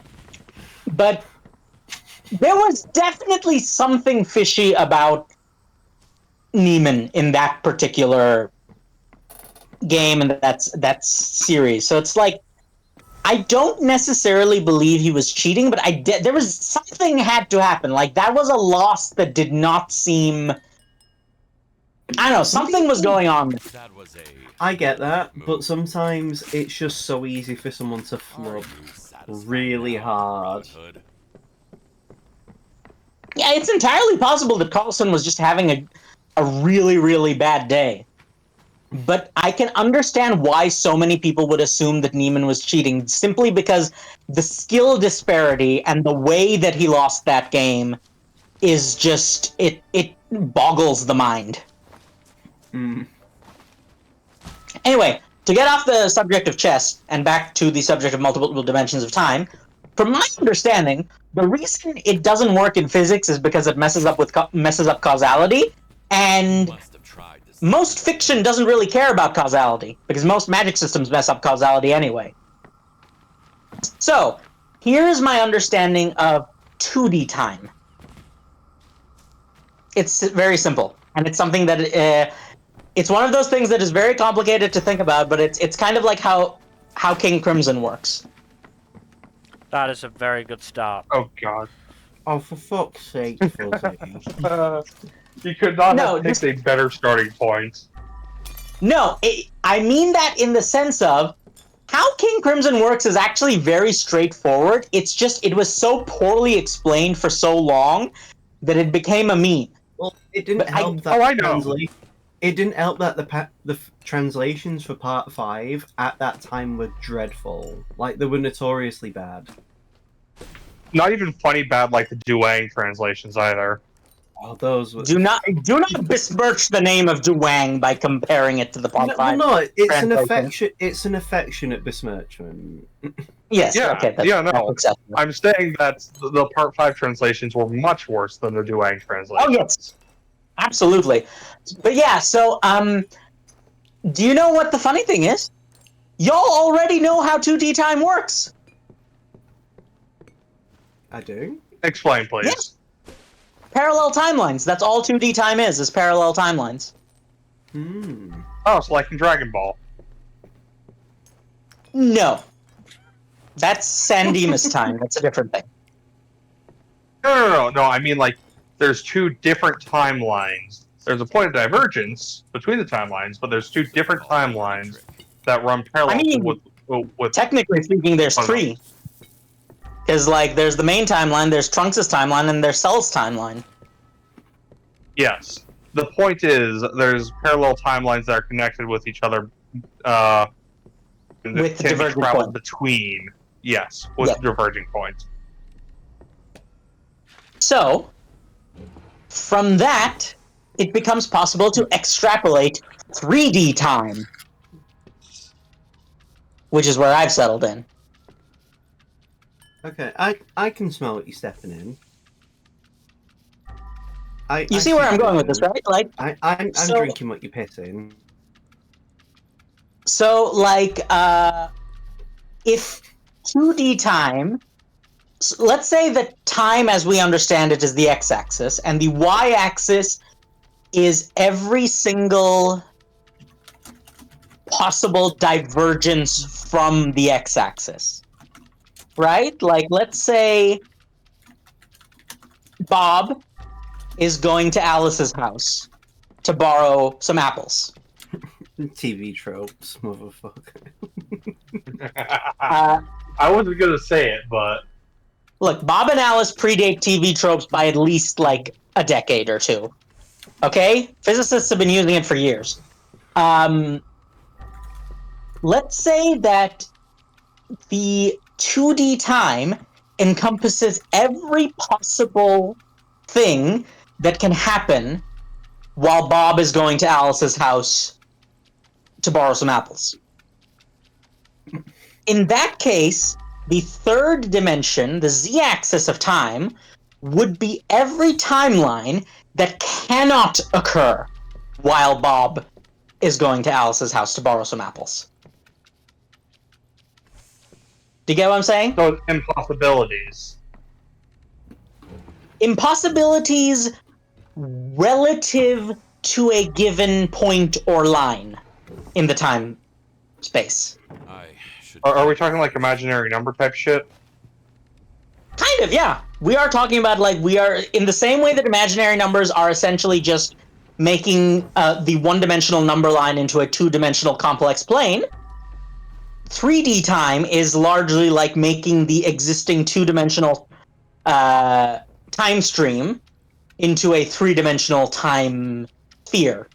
S3: there was definitely something fishy about Neiman in that particular game and that series. So it's I don't necessarily believe he was cheating, but there was something had to happen. That was a loss that did not seem... I don't know, something was going on.
S4: That was
S5: I get that, but sometimes it's just so easy for someone to flub really hard.
S3: Yeah, it's entirely possible that Carlsen was just having a really, really bad day. But I can understand why so many people would assume that Neiman was cheating, simply because the skill disparity and the way that he lost that game is just... It boggles the mind. Anyway, to get off the subject of chess and back to the subject of multiple dimensions of time, from my understanding, the reason it doesn't work in physics is because it messes up causality, and most fiction doesn't really care about causality, because most magic systems mess up causality anyway. So, here's my understanding of 2D time. It's very simple, and it's something that it's one of those things that is very complicated to think about, but it's kind of like how King Crimson works.
S1: That is a very good start.
S2: Oh god.
S5: Oh, for fuck's sake, Fuzzy.
S2: You could not
S3: No,
S2: have picked a better starting point.
S3: No, I mean that in the sense of how King Crimson works is actually very straightforward. It's just it was so poorly explained for so long that it became a meme.
S5: Well, it didn't
S3: But
S5: help that
S2: I know.
S5: It didn't help that the translations for Part 5 at that time were dreadful. Like, they were notoriously bad.
S2: Not even funny bad like the Duang translations either.
S5: Oh, those were...
S3: Do not besmirch the name of Duang by comparing it to the Part
S5: No,
S3: 5.
S5: no,
S3: translation.
S5: it's an affectionate besmirchment.
S3: Yes,
S2: Yeah,
S3: okay, that's
S2: yeah, no.
S3: that's acceptable.
S2: I'm saying that the Part 5 translations were much worse than the Duang translations.
S3: Oh, yes. Absolutely. But yeah, so, do you know what the funny thing is? Y'all already know how 2D time works.
S5: I do.
S2: Explain, please.
S3: Yeah. Parallel timelines. That's all 2D time is parallel timelines.
S5: Hmm.
S2: Oh, it's like in Dragon Ball.
S3: No. That's San Dimas time. That's a different thing.
S2: No. I mean, like, there's two different timelines. There's a point of divergence between the timelines, but there's two different timelines that run parallel
S3: I mean,
S2: with
S3: Technically speaking, there's
S2: Oh, no.
S3: 3. Because, like, there's the main timeline, there's Trunks' timeline, and there's Cell's timeline.
S2: Yes. The point is, there's parallel timelines that are connected with each other. With
S3: With the diverging point.
S2: between. Yes, with
S3: Yeah.
S2: diverging points.
S3: So, from that, it becomes possible to extrapolate 3D time. Which is where I've settled in.
S5: Okay, I can smell what you're stepping in.
S3: You see where I'm going with this, right? Like,
S5: I'm
S3: So-
S5: drinking what you're pissing.
S3: so, like, if 2D time, let's say that time as we understand it is the x-axis, and the y-axis is every single possible divergence from the x-axis. Right? Like, let's say Bob is going to Alice's house to borrow some apples.
S5: TV tropes, motherfucker.
S2: I wasn't gonna say it, but
S3: Look, Bob and Alice predate TV tropes by at least, like, a decade or two. Okay? Physicists have been using it for years. Let's say that the 2D time encompasses every possible thing that can happen while Bob is going to Alice's house to borrow some apples. In that case, the third dimension, the z-axis of time, would be every timeline that cannot occur while Bob is going to Alice's house to borrow some apples. Do you get what I'm saying?
S2: so it's impossibilities.
S3: Impossibilities relative to a given point or line in the time space.
S4: I should.
S2: Are we talking like imaginary number type shit?
S3: Kind of, yeah. We are talking about, like, we are in the same way that imaginary numbers are essentially just making the one-dimensional number line into a two-dimensional complex plane. 3D time is largely like making the existing two-dimensional time stream into a three-dimensional time sphere.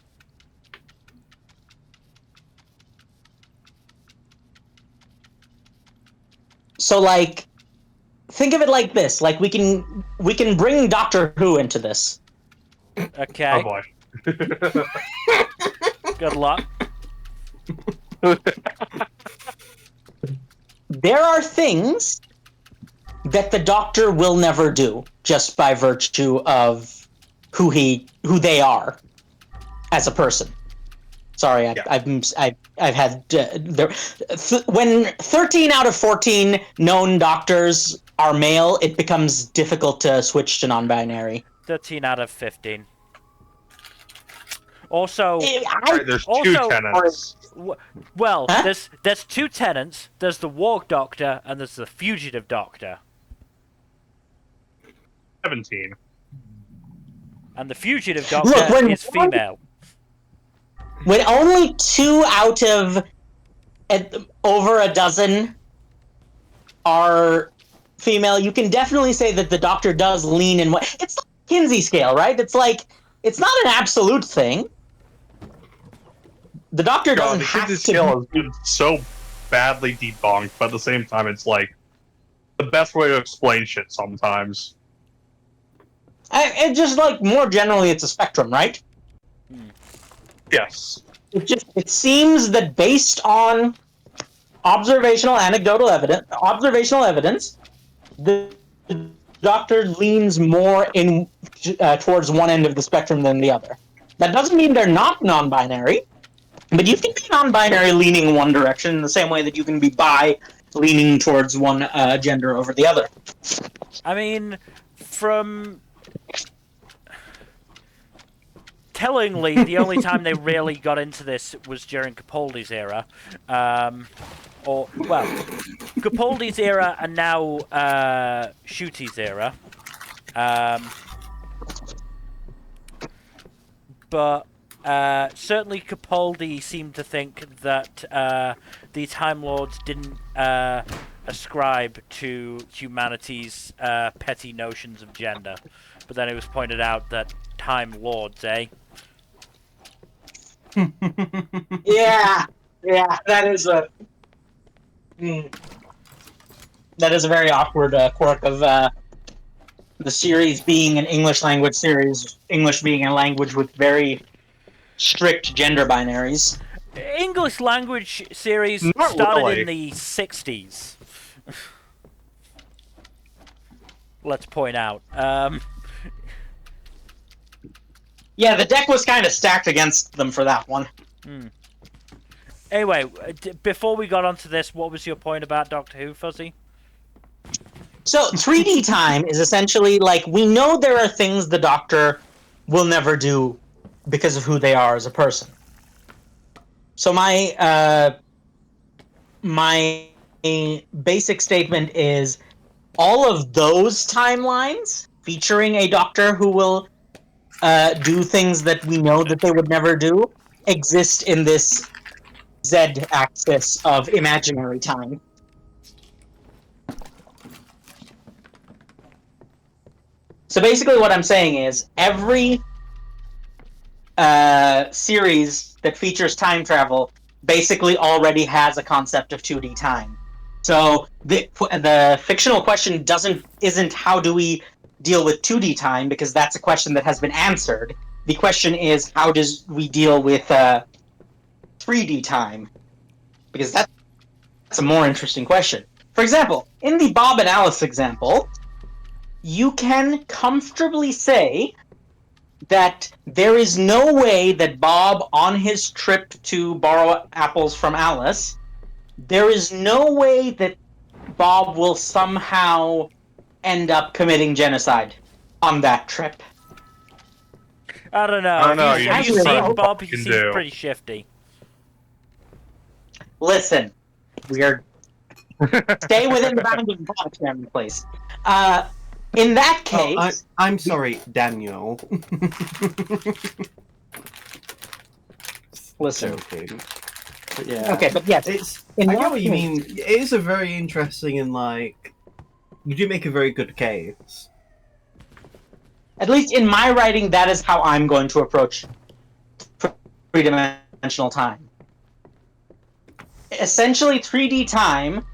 S3: So, like, think of it like this: like, we can bring Doctor Who into this.
S1: Okay.
S2: Oh boy.
S1: Good luck.
S3: There are things that the Doctor will never do just by virtue of who they are as a person. Sorry, I've had when 13 out of 14 known doctors are male, it becomes difficult to switch to non-binary.
S1: 13 out of 15. Also,
S2: Right, there's two
S1: Also-
S2: tenants.
S1: well,
S3: Huh?
S1: there's two tenants. There's the Warg Doctor and there's the Fugitive Doctor.
S2: 17.
S1: And the Fugitive Doctor
S3: Look, when
S1: is female.
S3: When only 2 out of over a dozen are female, you can definitely say that the Doctor does lean in what it's like a Kinsey scale, right? It's like it's not an absolute thing. The Doctor
S2: God,
S3: doesn't
S2: the
S3: have
S2: Kinsey
S3: to.
S2: scale has been so badly debunked, but at the same time, it's like the best way to explain shit sometimes.
S3: It just like more generally, it's a spectrum, right?
S2: Yes.
S3: It seems that based on observational evidence, the Doctor leans more in towards one end of the spectrum than the other. That doesn't mean they're not non-binary, but you can be non-binary leaning in one direction in the same way that you can be bi leaning towards one gender over the other.
S1: I mean, from tellingly, the only time they really got into this was during Capaldi's era. Capaldi's era and now Shooty's era. But certainly Capaldi seemed to think that the Time Lords didn't ascribe to humanity's petty notions of gender. But then it was pointed out that Time Lords, eh?
S3: Yeah, that is a very awkward quirk of the series being an English language series, English being a language with very strict gender binaries.
S1: English language series
S2: Not
S1: started
S2: really.
S1: in the 60s. Let's point out.
S3: Yeah, the deck was kind of stacked against them for that one.
S1: Anyway, before we got onto this, what was your point about Doctor Who, Fuzzy?
S3: So 3D time is essentially like, we know there are things the Doctor will never do because of who they are as a person. So my basic statement is all of those timelines featuring a Doctor who will do things that we know that they would never do exist in this Z-axis of imaginary time. So basically what I'm saying is every series that features time travel basically already has a concept of 2D time. So the fictional question isn't how do we deal with 2D time, because that's a question that has been answered. The question is how does we deal with 3D time, because that's a more interesting question. For example, in the Bob and Alice example, you can comfortably say that there is no way that Bob, on his trip to borrow apples from Alice, there is no way that Bob will somehow end up committing genocide on that trip.
S1: I don't know.
S2: I don't know,
S1: Have
S3: you
S1: you
S3: never know
S1: seen
S3: what
S1: Bob?
S2: you
S1: He
S2: can
S1: seems
S2: do.
S1: pretty shifty.
S3: Listen, we're stay within the bounds of the podcast, please. In that case,
S5: Oh, I'm sorry, Daniel.
S3: listen.
S5: Joking. But yeah.
S3: Okay, but yes,
S5: It's.
S3: in
S5: I
S3: that
S5: get what you
S3: case-
S5: mean. It is a very interesting and like. You do make a very good case.
S3: At least in my writing, that is how I'm going to approach three-dimensional time. Essentially, 3D time,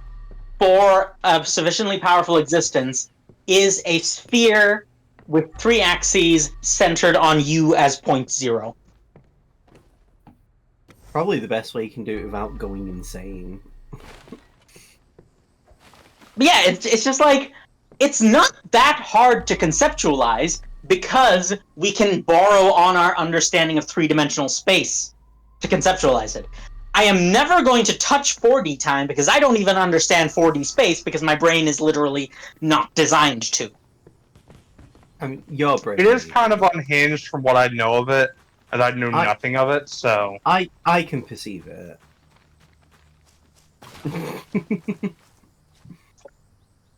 S3: for a sufficiently powerful existence, is a sphere with 3 axes centered on you as point 0.
S5: Probably the best way you can do it without going insane.
S3: But yeah, it's just like, it's not that hard to conceptualize because we can borrow on our understanding of 3-dimensional space to conceptualize it. I am never going to touch 4D time because I don't even understand 4D space because my brain is literally not designed to.
S5: I mean, your brain.
S2: It is kind of unhinged from what I know of it, as I knew
S5: I-
S2: nothing of it, so...
S5: I can perceive it.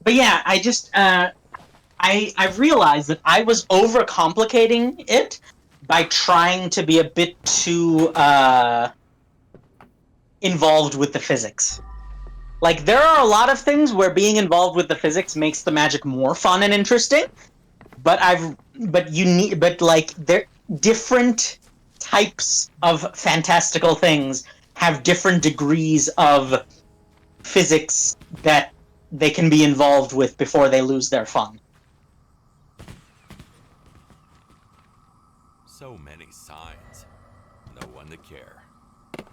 S3: But yeah, I just I realized that I was overcomplicating it by trying to be a bit too involved with the physics. Like, there are a lot of things where being involved with the physics makes the magic more fun and interesting, but they're different types of fantastical things have different degrees of physics that they can be involved with before they lose their fun.
S4: So many signs. No one to care.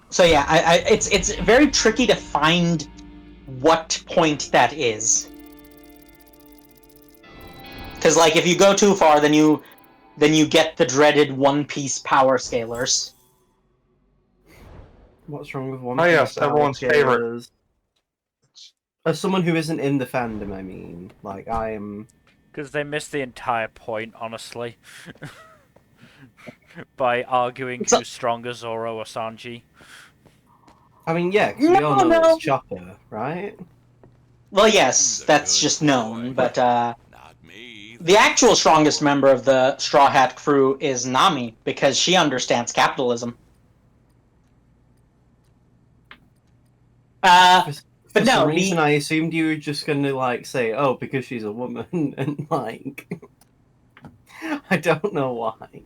S3: So yeah, it's very tricky to find what point that is. Because like if you go too far, then you get the dreaded One Piece power scalers.
S5: What's wrong with One
S2: Oh
S5: Piece
S2: yes,
S5: power
S2: everyone's favorite.
S5: scalers? As someone who isn't in the fandom, I mean, like I am.
S1: Because they missed the entire point, honestly. By arguing
S3: So-
S1: who's stronger, Zoro or Sanji.
S5: I mean, yeah, 'cause we all know
S3: No.
S5: it's Chopper, right?
S3: Well, yes, that's just known, but
S4: Not me.
S3: the actual strongest member of the Straw Hat crew is Nami, because she understands capitalism.
S5: For
S3: But no,
S5: some
S3: the-
S5: reason I assumed you were just gonna like say, "Oh, because she's a woman," and like, I don't know why.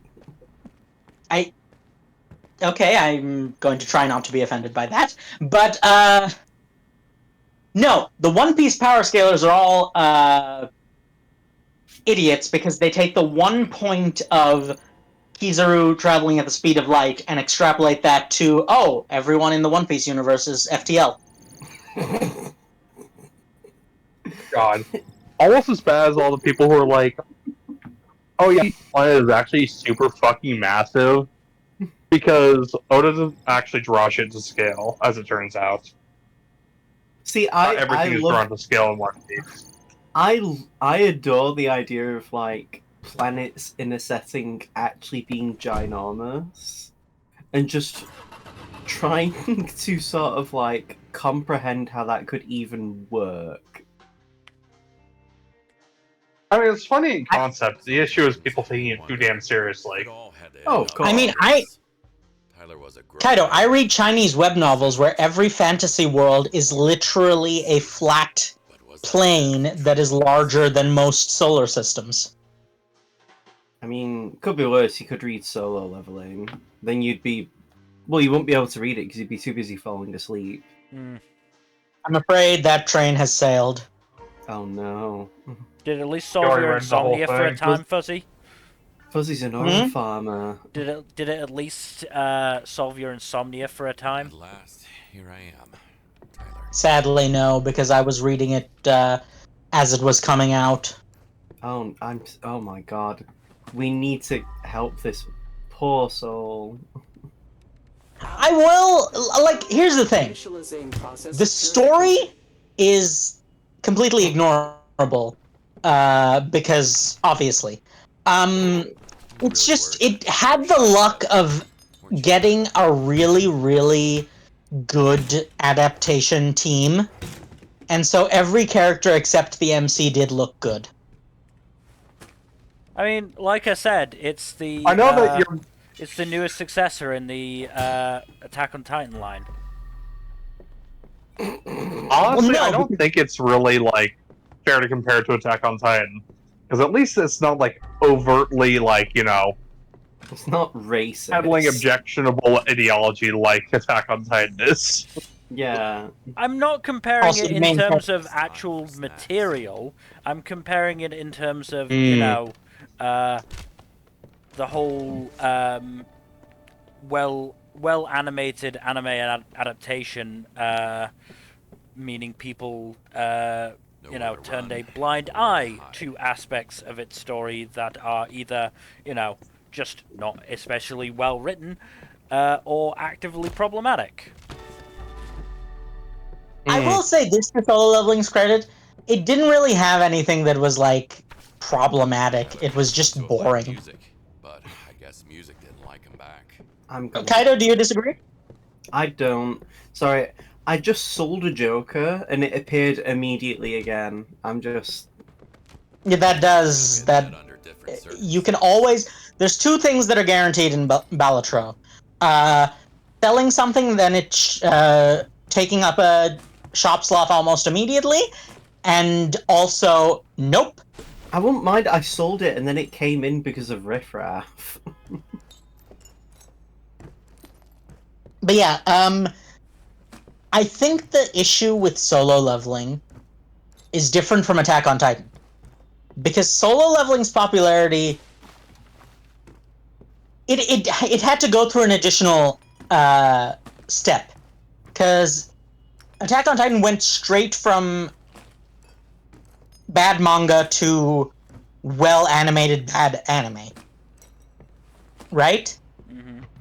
S3: Okay, I'm going to try not to be offended by that. But, no, the One Piece power scalers are all, idiots because they take the 1 point of Kizaru traveling at the speed of light and extrapolate that to, oh, everyone in the One Piece universe is FTL.
S2: God. Almost as bad as all the people who are like, oh yeah, this planet is actually super fucking massive. Because Oda doesn't actually draw shit to scale, as it turns out.
S5: See,
S2: Not
S5: I
S2: everything is
S5: love,
S2: drawn to scale in One Piece.
S5: I adore the idea of like planets in a setting actually being ginormous, and just trying to sort of like comprehend how that could even work.
S2: I mean, it's funny in concept. The issue is people taking it too damn seriously.
S4: It all had to end
S5: Oh, of
S4: up
S5: course.
S3: I mean,
S4: like this. Tyler was a great
S3: Kaido, I
S4: man,
S3: read Chinese web novels where every fantasy world is literally a flat
S4: but was
S3: plane that is larger than most solar systems.
S5: I mean, could be worse. You could read Solo Leveling, then you'd be, well, you wouldn't be able to read it because you'd be too busy falling asleep.
S1: Hmm.
S3: I'm afraid that train has sailed.
S5: Oh no.
S1: Did it at least
S2: already
S1: solve your
S2: read the whole
S1: insomnia for a
S2: thing.
S1: time, Fuzzy?
S5: Fuzzy's an oil farmer.
S1: Did it at least solve your insomnia for a time?
S4: At last, here I am, Tyler.
S3: Sadly, no, because I was reading it as it was coming out.
S5: Oh, oh my god. We need to help this poor soul.
S3: I will, like, here's the thing. The story is completely ignorable, because, obviously. It's just, it had the luck of getting a really, really good adaptation team, and so every character except the MC did look good.
S1: I mean, like I said, it's the
S2: I know that you're.
S1: it's the newest successor in the Attack on Titan line.
S2: Honestly,
S3: no,
S2: I don't think it's really like fair to compare to Attack on Titan, because at least it's not like overtly like
S5: It's not racist.
S2: peddling objectionable ideology like Attack on Titan is.
S5: Yeah.
S1: I'm not comparing
S3: Also,
S1: it
S3: the
S1: in
S3: main
S1: terms
S3: character-
S1: of actual material. I'm comparing it in terms of the whole well animated anime adaptation, meaning people turned a blind eye to aspects of its story that are either just not especially well written or actively problematic.
S3: I will say this to Solo Leveling's credit, it didn't really have anything that was, like, problematic. It was just
S4: So like
S3: boring.
S4: music, but I guess music didn't like him back.
S5: I'm gonna...
S3: Kaido, do you disagree?
S5: I don't. Sorry, I just sold a Joker and it appeared immediately again. I'm just.
S3: Yeah, that does. That
S4: Under different
S3: you can always. There's two things that are guaranteed in Balatro. selling something than it taking up a shop slot almost immediately, and also, nope.
S5: I wouldn't mind. I sold it and then it came in because of riffraff.
S3: But yeah, I think the issue with solo leveling is different from Attack on Titan. Because solo leveling's popularity, it had to go through an additional step. Because Attack on Titan went straight from bad manga to well-animated bad anime. Right?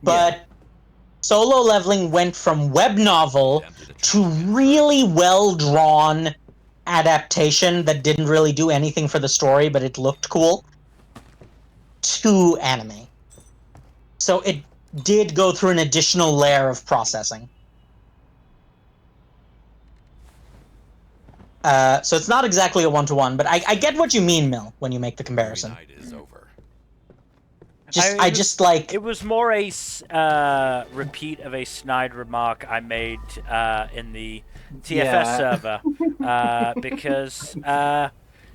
S3: But solo leveling went from web novel to really well-drawn adaptation that didn't really do anything for the story, but it looked cool, to anime. So it did go through an additional layer of processing. So it's not exactly a one-to-one, but I get what you mean, Mill, when you make the comparison.
S4: Night is over.
S1: It was more a repeat of a snide remark I made in the TFS server, because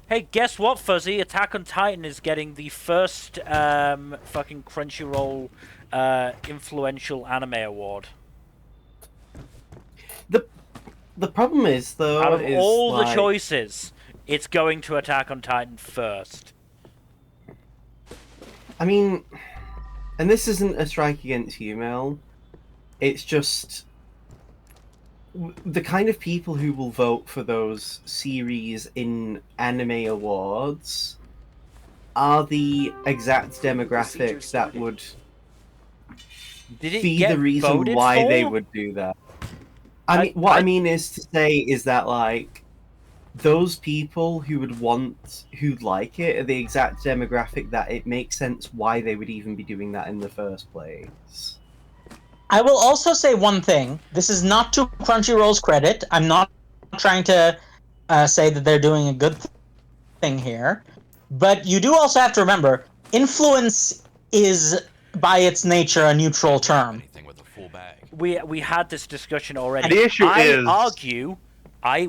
S1: hey, guess what, Fuzzy? Attack on Titan is getting the first fucking Crunchyroll influential anime award.
S5: The problem is, though,
S1: out of all
S5: like,
S1: the choices, it's going to Attack on Titan first.
S5: I mean, and this isn't a strike against you, Mel. It's just the kind of people who will vote for those series in anime awards are the exact demographics that would be the reason why they would do that. I mean, what I mean is to say is that, like, those people who who'd like it are the exact demographic that it makes sense why they would even be doing that in the first place.
S3: I will also say one thing. This is not to Crunchyroll's credit. I'm not trying to say that they're doing a good thing here. But you do also have to remember, influence is, by its nature, a neutral term.
S4: Anything with a full bag.
S1: We had this discussion already.
S2: The issue is...
S1: I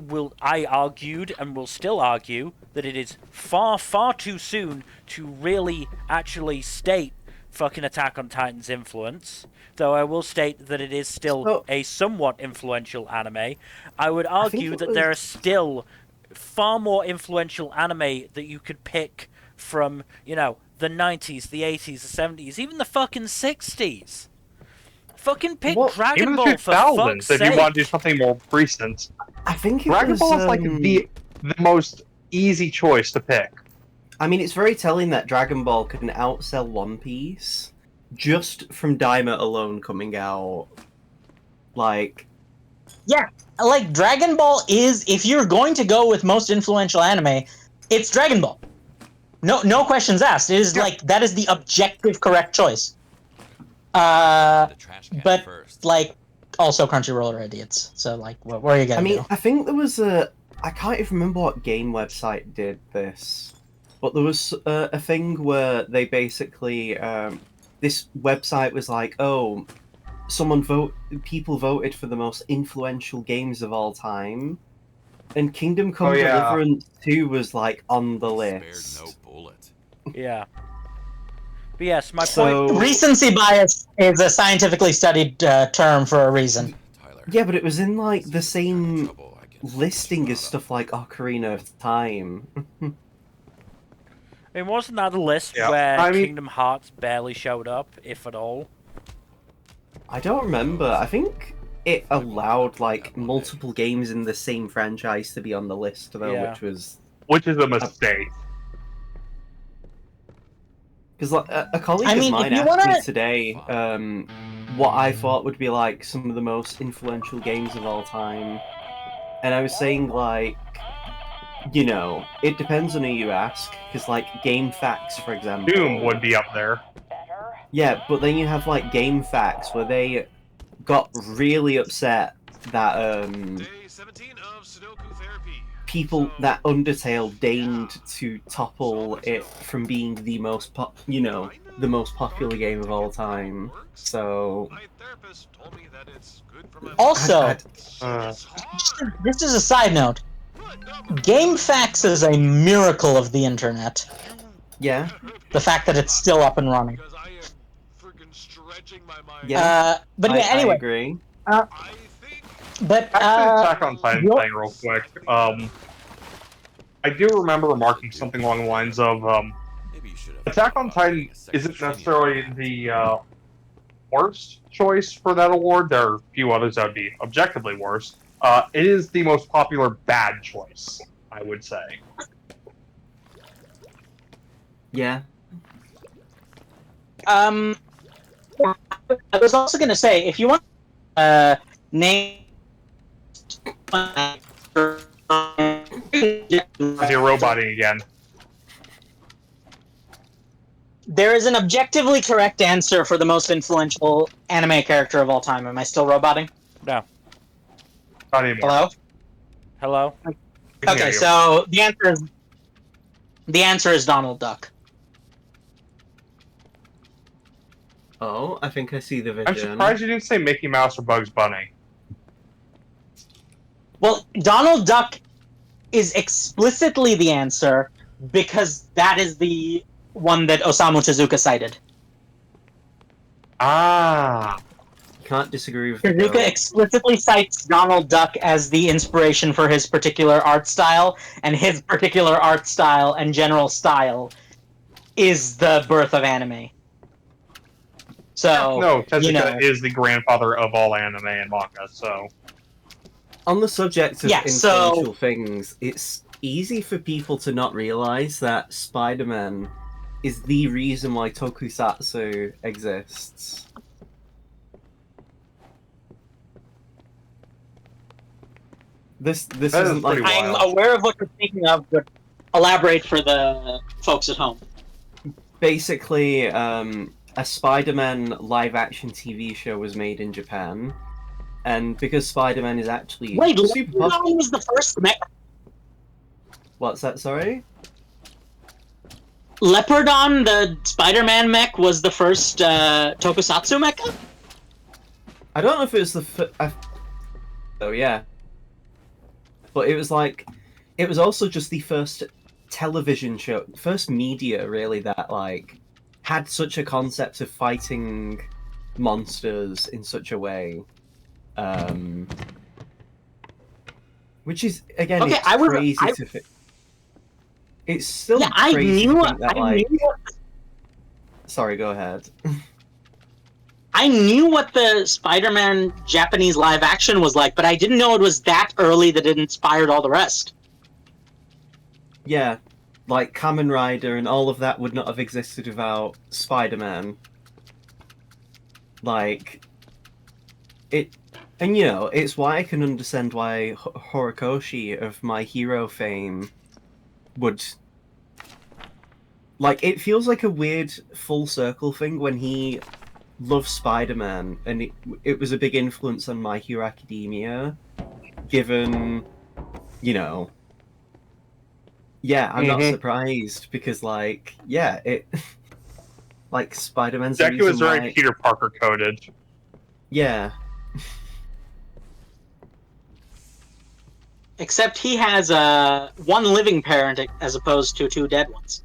S1: argued and will still argue that it is far, far too soon to really actually state fucking Attack on Titan's influence, though I will state that it is still a somewhat influential anime. I would argue that there are still far more influential anime that you could pick from, you know, the 90s, the 80s, the 70s, even the fucking 60s. Fucking pick Dragon Ball for fuck's sake.
S2: If you want to do something more recent.
S5: I think
S2: Dragon Ball is like the most easy choice to pick.
S5: I mean, it's very telling that Dragon Ball can outsell One Piece just from Daima alone coming out. Like...
S3: Yeah, like, Dragon Ball is, if you're going to go with most influential anime, it's Dragon Ball. No questions asked. It is like, that is the objective correct choice. But, like, also Crunchyroll are idiots. So, like, what are you gonna do?
S5: I think there was I can't even remember what game website did this, but there was a thing where they basically, this website was like, oh, people voted for the most influential games of all time, and Kingdom Come Deliverance 2 was, like, on the list.
S4: Spared no bullet.
S1: Yeah. But yes, my point...
S3: Recency bias is a scientifically studied term for a reason.
S4: Tyler.
S5: Yeah, but it was in, like, the same listing as stuff like Ocarina of Time.
S1: I mean, wasn't that a list where Kingdom Hearts barely showed up, if at all?
S5: I don't remember. I think it allowed, like, multiple games in the same franchise to be on the list, though,
S2: which is a mistake.
S5: Because, like, a colleague of mine asked me today what I thought would be, like, some of the most influential games of all time. And I was saying, like, you know, it depends on who you ask. Because, like, Game Facts, for example...
S2: Doom would be up there.
S5: Yeah, but then you have, like, Game Facts, where they got really upset that,
S7: Day 17 of Sudoku therapy.
S5: people that Undertale deigned to topple it from being the most the most popular game of all time. So
S3: Also,
S2: Uh,
S3: this is a side note. GameFAQs is a miracle of the internet.
S5: yeah,
S3: The fact that it's still up and running.
S5: yeah,
S3: But yeah,
S5: I
S3: anyway.
S5: agree.
S3: But
S2: actually, Attack on Titan
S3: you'll-
S2: thing real quick. I do remember remarking something along the lines of,
S4: Maybe you should have
S2: Attack on Titan isn't necessarily the worst choice for that award. There are a few others that would be objectively worse. It is the most popular bad choice, I would say.
S5: Yeah,
S3: I was also gonna say, if you want name
S2: You're roboting again.
S3: there is an objectively correct answer for the most influential anime character of all time. Am I still roboting?
S1: No.
S2: Not anymore.
S3: Hello?
S1: Hello?
S2: We can hear
S3: Okay,
S2: you.
S3: so the answer is Donald Duck.
S5: oh, I think I see the
S2: I'm
S5: vision.
S2: surprised you didn't say Mickey Mouse or Bugs Bunny.
S3: Well, Donald Duck is explicitly the answer because that is the one that Osamu Tezuka cited.
S2: Ah.
S5: Can't disagree with the
S3: Tezuka
S5: girl.
S3: explicitly cites Donald Duck as the inspiration for his particular art style, and his particular art style and general style is the birth of anime. So,
S2: No, Tezuka
S3: you know.
S2: is the grandfather of all anime and manga, so...
S5: On the subject of
S3: Yeah, so-
S5: influential things, it's easy for people to not realize that Spider-Man is the reason why Tokusatsu exists. This
S2: That is
S5: isn't like
S2: pretty
S3: I'm
S2: wild.
S3: aware of what you're thinking of, but elaborate for the folks at home.
S5: basically a Spider-Man live-action TV show was made in Japan, and because Spider-Man is actually
S3: Wait,
S5: super pop-
S3: Leprechaun was the first mech?
S5: What's that? Sorry.
S3: Leopardon, the Spider-Man mech, was the first Tokusatsu mecha?
S5: I don't know if it was the oh yeah, but it was also just the first television show, first media really that like had such a concept of fighting monsters in such a way, which is again
S3: Okay,
S5: it's
S3: I was-
S5: crazy
S3: I-
S5: to fit. It's still
S3: Yeah, I
S5: crazy
S3: knew.
S5: to think that like. Sorry, go ahead.
S3: I knew what the Spider-Man Japanese live action was like, but I didn't know it was that early that it inspired all the rest.
S5: Yeah, like Kamen Rider and all of that would not have existed without Spider-Man. Like, it, and you know, it's why I can understand why Horikoshi of My Hero fame would. Like, it feels like a weird full circle thing when he loves Spider-Man, and it was a big influence on My Hero Academia, given, you know. Yeah, I'm not
S2: Mhm.
S5: surprised because, like, yeah, it like Spider-Man's the
S2: Deku is
S5: reason
S2: very
S5: why.
S2: Peter Parker coded.
S5: Yeah,
S3: Except he has one living parent as opposed to two dead ones.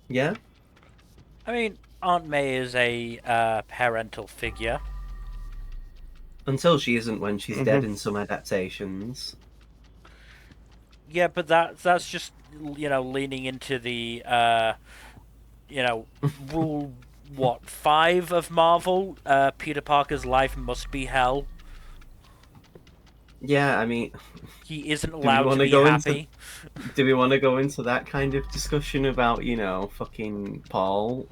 S5: yeah,
S1: I mean, Aunt May is a parental figure.
S5: until she isn't when she's dead in some adaptations.
S1: Yeah, but that's just, you know, leaning into the you know, rule 5 of Marvel. Peter Parker's life must be hell.
S5: Yeah, I mean,
S1: He isn't
S5: we
S1: allowed to
S5: wanna
S1: be
S5: go into-
S1: happy.
S5: do we want to go into that kind of discussion about, you know, fucking Paul?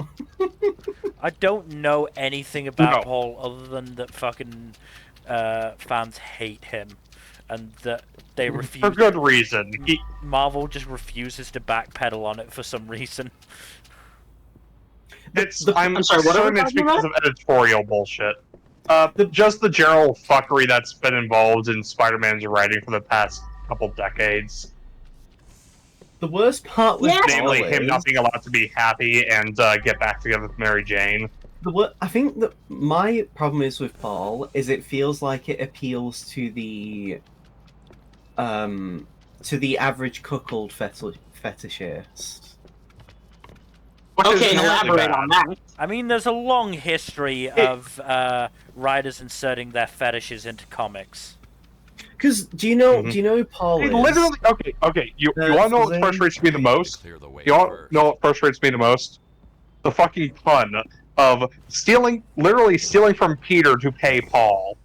S1: I don't know anything about
S2: No.
S1: Paul other than that fucking fans hate him, and that they
S2: For
S1: refuse.
S2: good reason.
S1: Marvel just refuses to backpedal on it for some reason.
S2: I'm
S3: I'm sorry, what are we
S2: assuming it's
S3: talking
S2: because of editorial bullshit. Just the general fuckery that's been involved in Spider-Man's writing for the past couple decades.
S5: The worst part with
S3: Yeah.
S2: Namely,
S5: Paul
S2: him not
S5: is-
S2: being allowed to be happy and get back together with Mary Jane.
S5: I think that my problem is with Paul is it feels like it appeals to the average cuckold fetishist.
S2: Which is
S3: Okay,
S2: inherently
S3: elaborate
S2: bad.
S3: on that.
S1: I mean, there's a long history of writers inserting their fetishes into comics.
S5: Because do you know
S2: Mhm.
S5: who Paul
S2: Hey,
S5: is?
S2: literally, okay. You want to know what
S5: Zane?
S2: frustrates me the most?
S4: Clear the way
S2: You want
S4: first.
S2: to know what frustrates me the most? The fucking fun of literally stealing from Peter to pay Paul.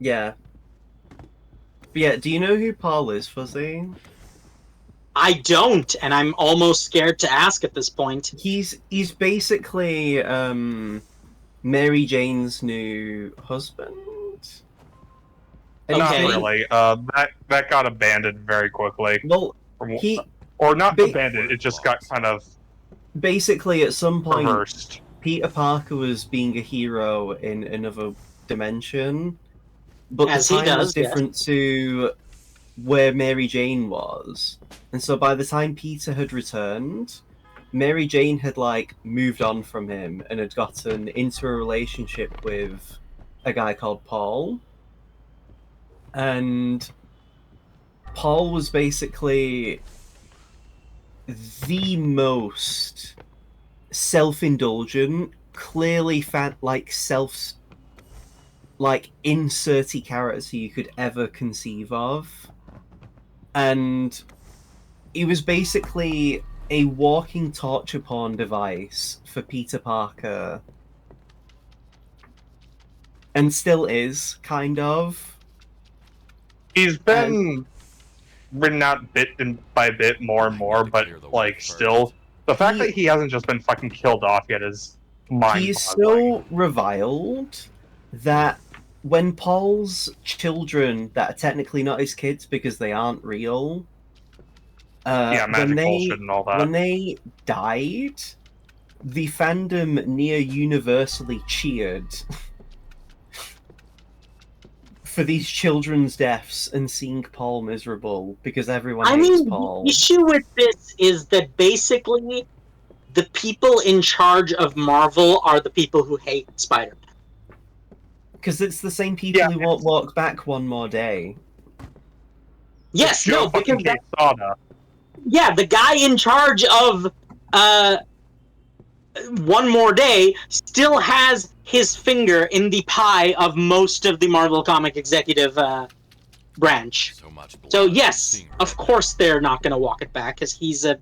S5: Yeah. But yeah, do you know who Paul is, Fuzzy?
S3: I don't, and I'm almost scared to ask at this point.
S5: He's basically Mary Jane's new husband. And
S2: Not
S3: Okay.
S2: really. That got abandoned very quickly.
S5: Well,
S2: From,
S5: he
S2: or not
S5: ba-
S2: abandoned. It just got kind of
S5: basically at some point
S2: reversed.
S5: Peter Parker was being a hero in another dimension, but
S3: As
S5: the
S3: he
S5: time was
S3: does, yes.
S5: different to where Mary Jane was. And so by the time Peter had returned, Mary Jane had like moved on from him and had gotten into a relationship with a guy called Paul. And Paul was basically the most self-indulgent, clearly inserty character you could ever conceive of. And he was basically a walking torture porn device for Peter Parker. And still is, kind of.
S2: He's been written out bit by bit more and more, but like still, the fact that he hasn't just been fucking killed off yet is mind-boggling.
S5: He's so reviled that when Paul's children, that are technically not his kids because they aren't real,
S2: yeah, magic bullshit and all that.
S5: when they died, the fandom near universally cheered for these children's deaths and seeing Paul miserable because everyone
S3: I
S5: hates
S3: mean,
S5: Paul.
S3: the issue with this is that basically the people in charge of Marvel are the people who hate Spider-Man.
S5: Because it's the same people
S2: Yeah,
S5: who won't walk back one more day.
S3: Yes,
S2: Joe
S3: no,
S2: fucking
S3: because
S2: Quesada.
S3: yeah, the guy in charge of One More Day still has his finger in the pie of most of the Marvel comic executive branch.
S4: So much blood.
S3: So yes,
S4: Seeing
S3: of
S4: red.
S3: course they're not going to walk it back because he's a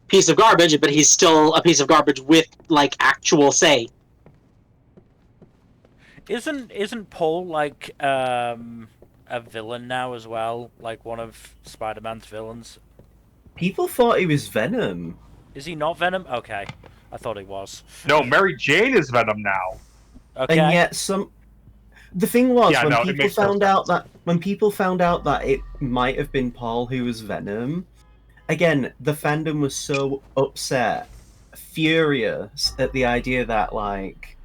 S3: piece of garbage, but he's still a piece of garbage with like actual say.
S1: Isn't Paul like a villain now as well? Like one of Spider-Man's villains?
S5: People thought he was Venom.
S1: Is he not Venom? Okay, I thought he was.
S2: No, Mary Jane is Venom now.
S1: Okay.
S5: And yet the thing was
S2: Yeah,
S5: when
S2: no, it
S5: people
S2: makes no
S5: found out
S2: sense.
S5: that it might have been Paul who was Venom, again, the fandom was so upset, furious at the idea that like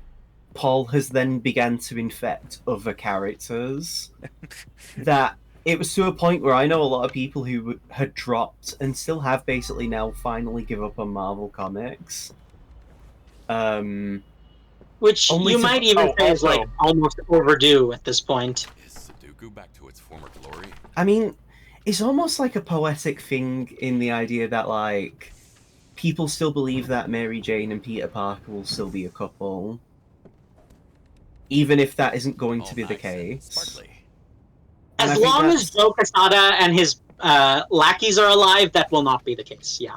S5: Paul has then began to infect other characters that it was to a point where I know a lot of people who had dropped and still have basically now finally give up on Marvel Comics.
S3: Which
S5: Only
S3: you
S5: to-
S3: might even
S2: Oh,
S3: say is like
S2: also-
S3: almost overdue at this point.
S4: Is Sudoku back to its former glory?
S5: I mean, it's almost like a poetic thing in the idea that, like, people still believe that Mary Jane and Peter Parker will still be a couple. Even if that isn't going to
S4: All
S5: be the
S4: nice and
S5: case.
S4: Sparkly.
S5: And I
S3: As
S5: think
S3: long
S5: that's-
S3: as Joe Quesada and his lackeys are alive, that will not be the case, yeah.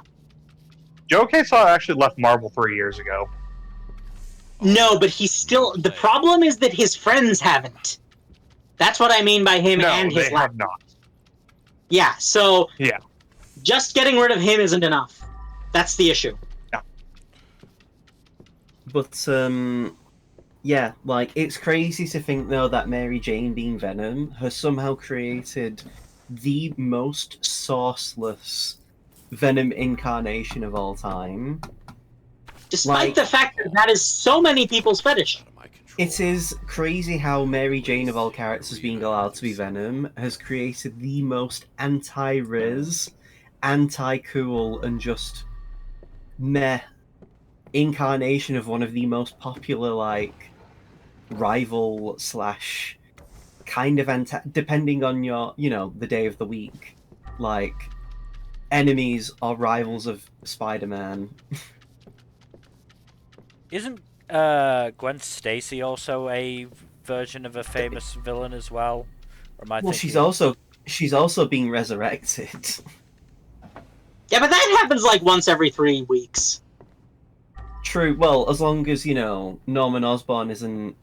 S2: Joe Quesada actually left Marvel 3 years ago.
S3: No, but he's still... The problem is that his friends haven't. That's what I mean by him
S2: No,
S3: and his
S2: they
S3: lackey.
S2: have not.
S3: Yeah, so...
S2: Yeah.
S3: Just getting rid of him isn't enough. That's the issue.
S5: But, yeah, like, it's crazy to think, though, that Mary Jane being Venom has somehow created the most sourceless Venom incarnation of all time.
S3: Despite
S5: Like-
S3: the fact that that is so many people's fetish.
S4: Out of my control.
S5: It is crazy how Mary Jane of all characters being allowed to be Venom has created the most anti-Riz, anti-cool, and just meh incarnation of one of the most popular, like, rival slash kind of depending on your, the day of the week, like, enemies or rivals of Spider-Man.
S1: Isn't Gwen Stacy also a version of a famous villain as well? Or am I
S5: Well,
S1: thinking...
S5: she's also being resurrected.
S3: Yeah, but that happens like once every 3 weeks.
S5: True. Well, as long as Norman Osborn isn't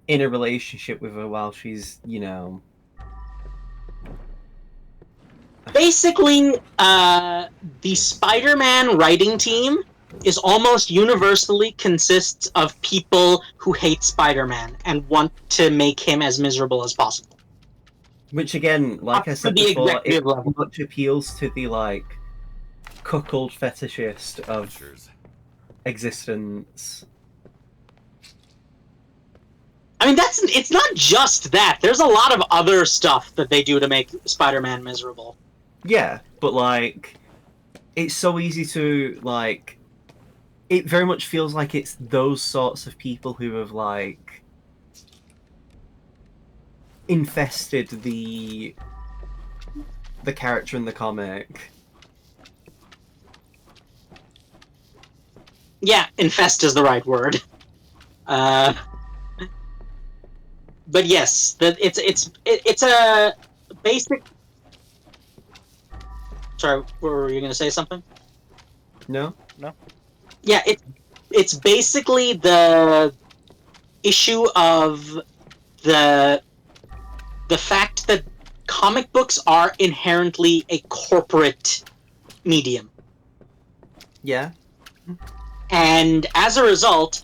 S5: in a relationship with her while she's
S3: Basically, the Spider-Man writing team is almost universally consists of people who hate Spider-Man and want to make him as miserable as possible.
S5: Which again, like
S3: Up
S5: I
S3: to
S5: said
S3: the
S5: before, it
S3: executive level.
S5: much appeals to the cuckold fetishist of
S4: Amateurs.
S5: existence.
S3: I mean, it's not just that. There's a lot of other stuff that they do to make Spider-Man miserable.
S5: Yeah, but it's so easy to it very much feels like it's those sorts of people who have infested the character in the comic.
S3: Yeah, infest is the right word. But yes, it's a basic. Sorry, were you going to say something?
S5: No?
S3: Yeah, it's basically the issue of the fact that comic books are inherently a corporate medium.
S5: Yeah.
S3: And as a result,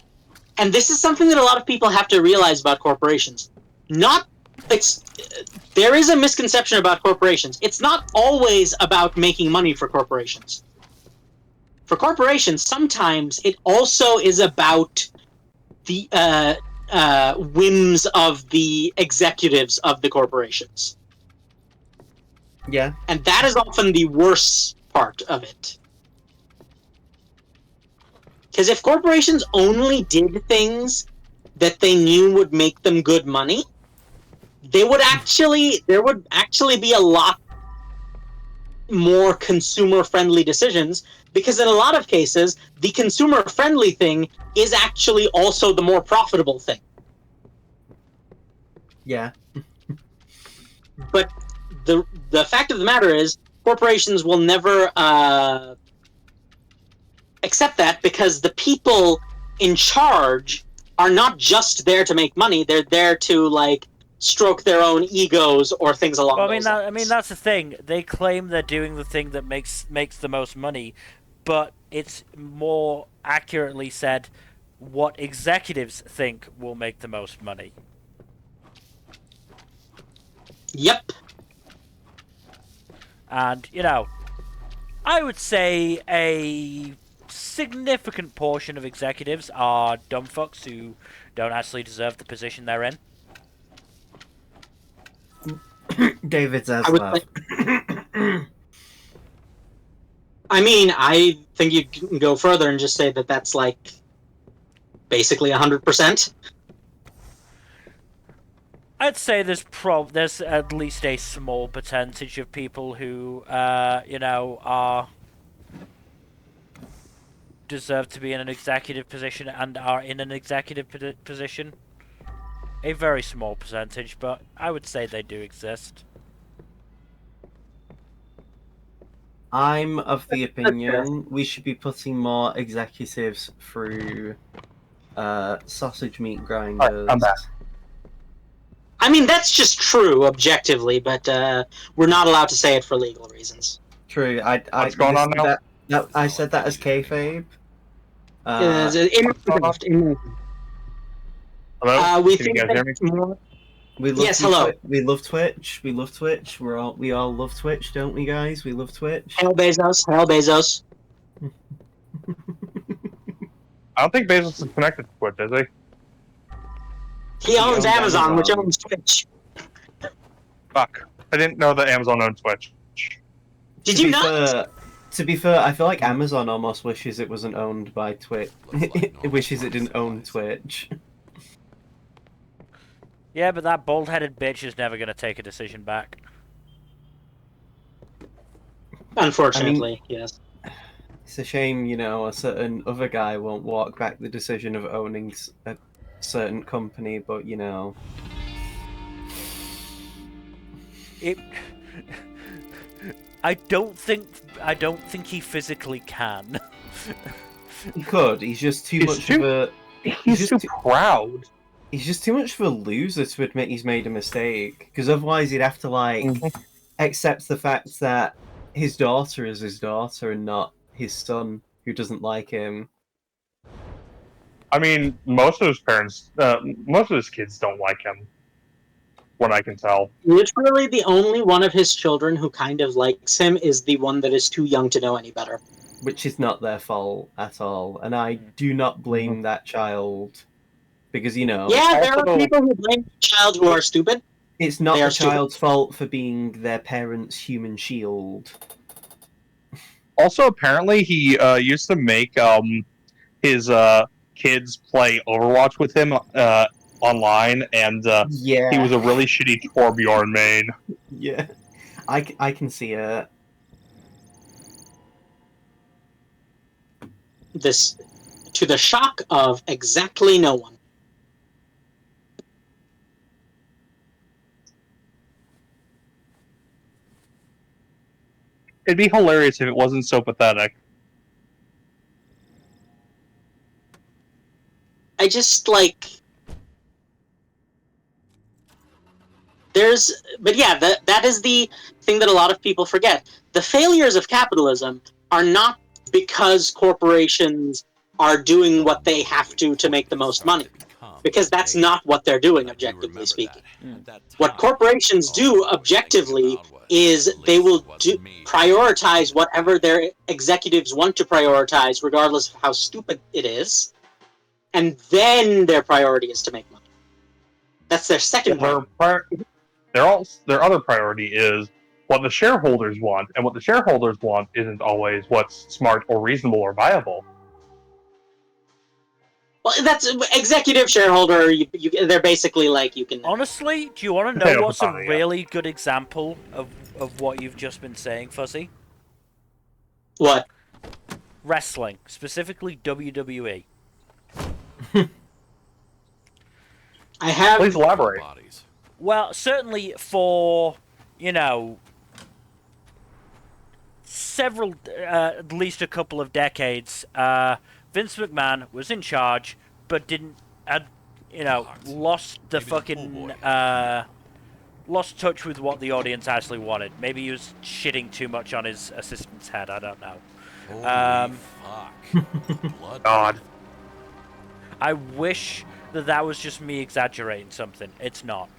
S3: and this is something that a lot of people have to realize about corporations, there is a misconception about corporations. It's not always about making money for corporations. For corporations, sometimes it also is about the whims of the executives of the corporations.
S5: Yeah.
S3: And that is often the worst part of it. Because if corporations only did things that they knew would make them good money, there would actually be a lot more consumer-friendly decisions, because in a lot of cases, the consumer-friendly thing is actually also the more profitable thing.
S5: Yeah.
S3: But the fact of the matter is, corporations will never accept that, because the people in charge are not just there to make money; they're there to stroke their own egos or things along those lines.
S1: I mean that's the thing. They claim they're doing the thing that makes the most money, but it's more accurately said what executives think will make the most money.
S3: Yep.
S1: And I would say a significant portion of executives are dumb fucks who don't actually deserve the position they're in.
S5: David
S3: I mean, I think you can go further and just say that that's basically 100%.
S1: I'd say there's at least a small percentage of people who deserve to be in an executive position and are in an executive position. A very small percentage, but I would say they do exist.
S5: I'm of the opinion we should be putting more executives through sausage meat grinders.
S2: I'm back.
S3: I mean, that's just true objectively, but we're not allowed to say it for legal reasons.
S5: True.
S2: What's going on now?
S5: I said that as kayfabe.
S2: Hello?
S3: We
S2: Can you
S3: think
S2: guys hear me?
S3: more.
S5: We love
S3: Yes, hello.
S5: We love Twitch. We love Twitch. We all love Twitch, don't we, guys? We love Twitch.
S3: Hell Bezos.
S2: I don't think Bezos is connected to Twitch, is he?
S3: He owns
S5: owns
S3: Amazon, which
S5: Amazon.
S3: owns Twitch.
S2: Fuck. I didn't know that Amazon owned Twitch.
S3: Did
S5: To
S3: you
S5: be
S3: not?
S5: fair- to be fair, I feel like Amazon almost wishes it wasn't owned by Twitch. It wishes it didn't own Twitch.
S1: Yeah, but that bald-headed bitch is never gonna take a decision back.
S3: Unfortunately, yes.
S5: It's a shame, you know, a certain other guy won't walk back the decision of owning a certain company, but you know.
S1: It. I don't think he physically can.
S5: He could. He's just too
S2: He's
S5: much
S2: too-
S5: of a.
S2: He's too proud.
S5: He's just too much of a loser to admit he's made a mistake. Because otherwise, he'd have to like accept the fact that his daughter is his daughter and not his son, who doesn't like him.
S2: I mean, most of his parents, most of his kids don't like him. What I can tell.
S3: Literally, the only one of his children who kind of likes him is the one that is too young to know any better.
S5: Which is not their fault at all, and I do not blame that child, because you know
S3: Yeah, there are
S2: Also-
S3: people who blame the child who are stupid.
S5: it's not
S3: They
S5: the
S3: are stupid.
S5: child's fault for being their parents' human shield.
S2: Also, apparently, he used to make his kids play Overwatch with him online, and
S5: Yeah,
S2: he was a really shitty Torbjorn main.
S5: yeah, I can see it.
S3: This, to the shock of exactly no one.
S2: It'd be hilarious if it wasn't so pathetic.
S3: I just like. But yeah, that is the thing that a lot of people forget. The failures of capitalism are not because corporations are doing what they have to make the most money, because that's not what they're doing, objectively speaking. What corporations do objectively is they will prioritize whatever their executives want to prioritize, regardless of how stupid it is, and then their priority is to make money. That's their second priority.
S2: Their other priority is what the shareholders want, and what the shareholders want isn't always what's smart or reasonable or viable.
S3: Well, that's executive shareholder. They're basically like you can.
S1: Honestly, do you want to
S2: Yeah,
S1: know what's a
S2: yeah.
S1: really good example of what you've just been saying, Fuzzy?
S3: What?
S1: Wrestling, specifically WWE.
S3: I have.
S2: Please elaborate.
S4: Bodies.
S1: Well, certainly for, you know, several, at least a couple of decades, Vince McMahon was in charge, but didn't, lost the
S4: Maybe the
S1: fucking,
S4: pool
S1: lost touch with what the audience actually wanted. Maybe he was shitting too much on his assistant's head, I don't know.
S4: Holy fuck. Blood.
S2: God.
S1: I wish that was just me exaggerating something. It's not.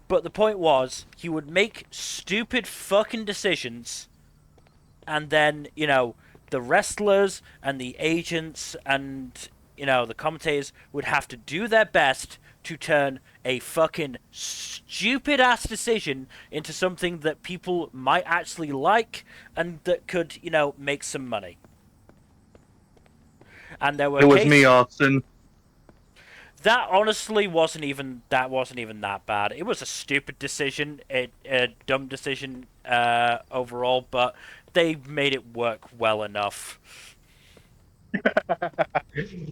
S1: But the point was, he would make stupid fucking decisions, and then, you know, the wrestlers and the agents and, you know, the commentators would have to do their best to turn a fucking stupid-ass decision into something that people might actually like and that could, you know, make some money. And there were
S2: It was
S1: cases-
S2: me, Austin.
S1: That honestly wasn't even that bad. It was a stupid decision, a dumb decision overall, but they made it work well enough.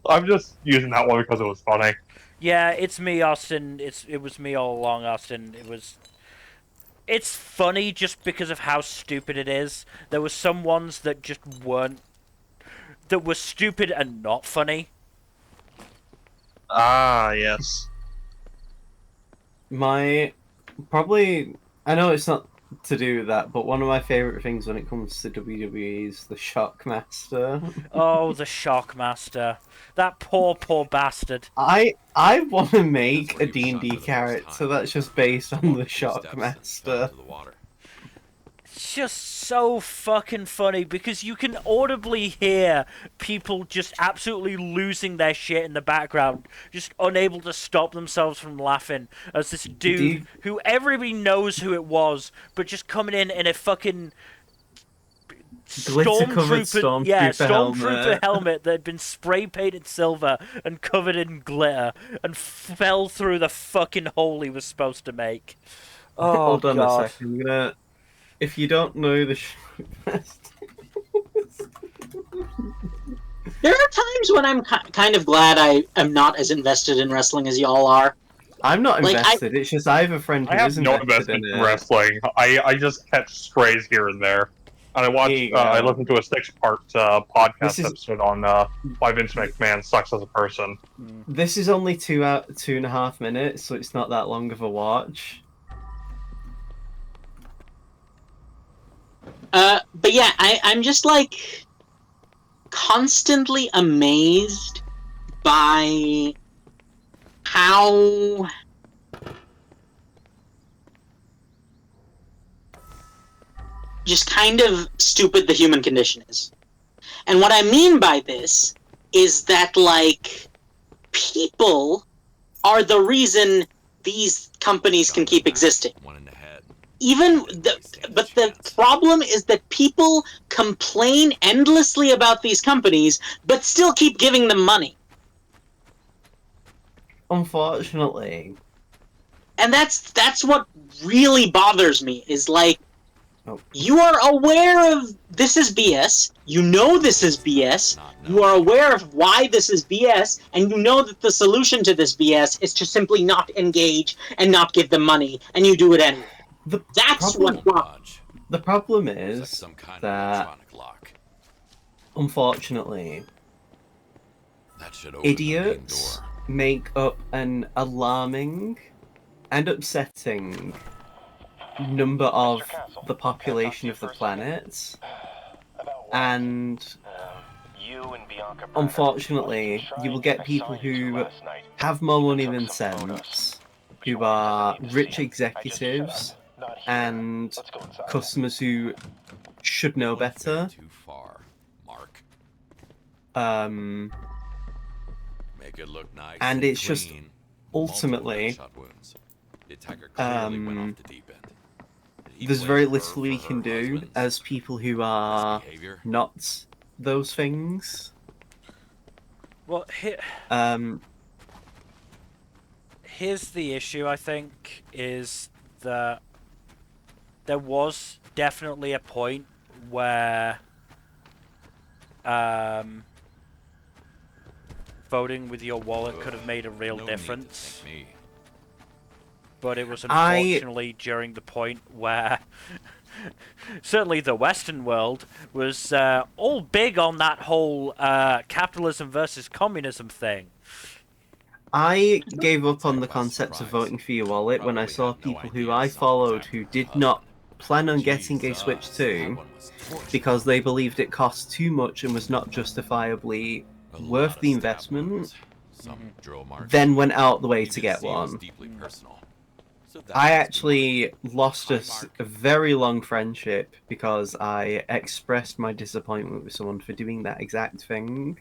S2: I'm just using that one because it was funny.
S1: Yeah, it's me, Austin. It was me all along, Austin. It's funny just because of how stupid it is. There were some ones that just weren't, that were stupid and not funny.
S2: Ah, yes.
S5: I know it's not to do with that, but one of my favorite things when it comes to WWE is the Shockmaster.
S1: Oh, the Shockmaster. That poor bastard.
S5: I want to make
S4: That's where
S5: a
S4: he was
S5: D&D
S4: shot for the first
S5: character
S4: time.
S5: that's just based on the
S4: Steps and fell
S5: Shockmaster.
S4: into the water.
S1: It's just so fucking funny because you can audibly hear people just absolutely losing their shit in the background, just unable to stop themselves from laughing as this dude who everybody knows who it was, but just coming in a fucking
S5: Glitter-covered
S1: stormtrooper helmet that had been spray painted silver and covered in glitter and fell through the fucking hole he was supposed to make. Oh,
S5: Hold on
S1: God.
S5: a second. I'm gonna. If you don't know the
S3: There are times when I'm kind of glad I am not as invested in wrestling as y'all are.
S5: I'm not
S3: Like,
S5: invested. It's just I have a friend who
S2: I have
S5: is
S2: no
S5: invested
S2: investment
S5: in
S2: in
S5: it.
S2: wrestling. I just catch strays here and there. And I watch.
S5: There you
S2: I
S5: go.
S2: listened to a 6-part podcast
S5: This is-
S2: episode on why Vince McMahon sucks as a person.
S5: This is only 2.5 minutes, so it's not that long of a watch.
S3: But yeah, I'm just like constantly amazed by how just kind of stupid the human condition is. And what I mean by this is that, like, people are the reason these companies can keep existing.
S4: One in the head.
S3: But the problem is that people complain endlessly about these companies, but still keep giving them money.
S5: Unfortunately,
S3: And that's what really bothers me, is like,
S5: Oh.
S3: you are aware of this is BS, you know this is BS, you are aware of why this is BS, and you know that the solution to this BS is to simply not engage and not give them money, and you do it anyway. That's
S5: problem-
S3: what bothers.
S4: Dodge.
S5: the problem
S4: It's like
S5: is
S4: some kind of
S5: that,
S4: electronic lock.
S5: unfortunately,
S4: That should open the main
S5: idiots
S4: door.
S5: make up an alarming and upsetting number of the population of the planet, and
S6: You and Bianca
S5: unfortunately, you will get people who have more money than sense, who are rich executives, and customers who should know better.
S4: Too far, Mark. Make it look nice
S5: And it's
S4: clean.
S5: just
S4: Multiple
S5: ultimately,
S4: gunshot wounds. The attacker clearly went off the deep end. He
S5: there's
S4: blamed
S5: very
S4: her
S5: little
S4: for
S5: we
S4: her
S5: can do
S4: husband's
S5: as people who are
S4: misbehavior.
S5: not those things.
S1: Well, here's the issue, I think, is that there was definitely a point where voting with your wallet could have made a real
S4: No need to
S1: difference.
S4: thank me.
S1: But it was unfortunately during the point where certainly the Western world was all big on that whole capitalism versus communism thing.
S5: I gave up on the concept of voting for your wallet when I saw people who I followed who did not plan on getting a Switch 2 because they believed it cost too much and was not justifiably worth the investment, then went out the way to get one. I actually lost a very long friendship because I expressed my disappointment with someone for doing that exact thing.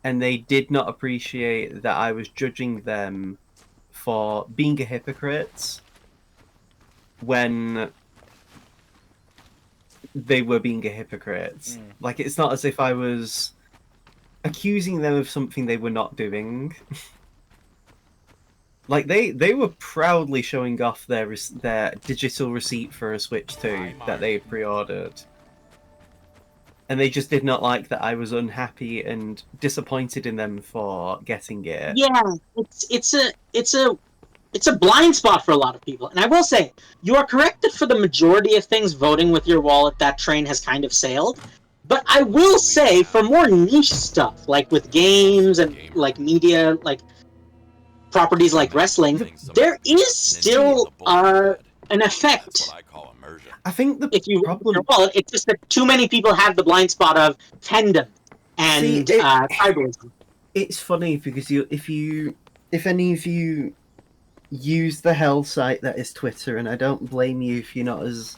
S5: And they did not appreciate that I was judging them for being a hypocrite when they were being a hypocrite. Like, it's not as if I was accusing them of something they were not doing. Like, they were proudly showing off their digital receipt for a Switch 2 that they had pre-ordered. And they just did not like that I was unhappy and disappointed in them for getting it.
S3: Yeah, it's a blind spot for a lot of people. And I will say, you are correct that for the majority of things, voting with your wallet, that train has kind of sailed. But I will say, for more niche stuff, like with games and like media, like properties like wrestling, there is still an effect.
S5: I think the
S3: If you
S5: problem...
S3: your wallet, it's just that too many people have the blind spot of fandom and tribalism.
S5: It's funny because if any of you use the hell site that is Twitter, and I don't blame you if you're not as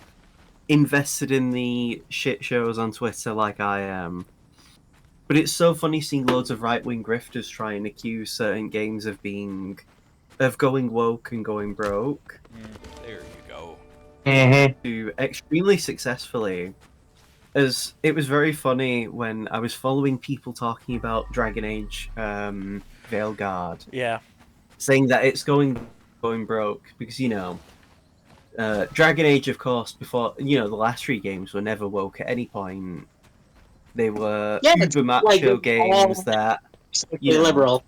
S5: invested in the shit shows on Twitter like I am. But it's so funny seeing loads of right-wing grifters try and accuse certain games of going woke and going broke
S4: There you go.
S5: to extremely successfully. As it was very funny when I was following people talking about Dragon Age Veilguard,
S1: Yeah.
S5: saying that it's going broke because Dragon Age, of course, before the last 3 games were never woke at any point. They were
S3: it's
S5: uber macho
S3: like it's
S5: games
S3: all
S5: that
S3: strictly liberal,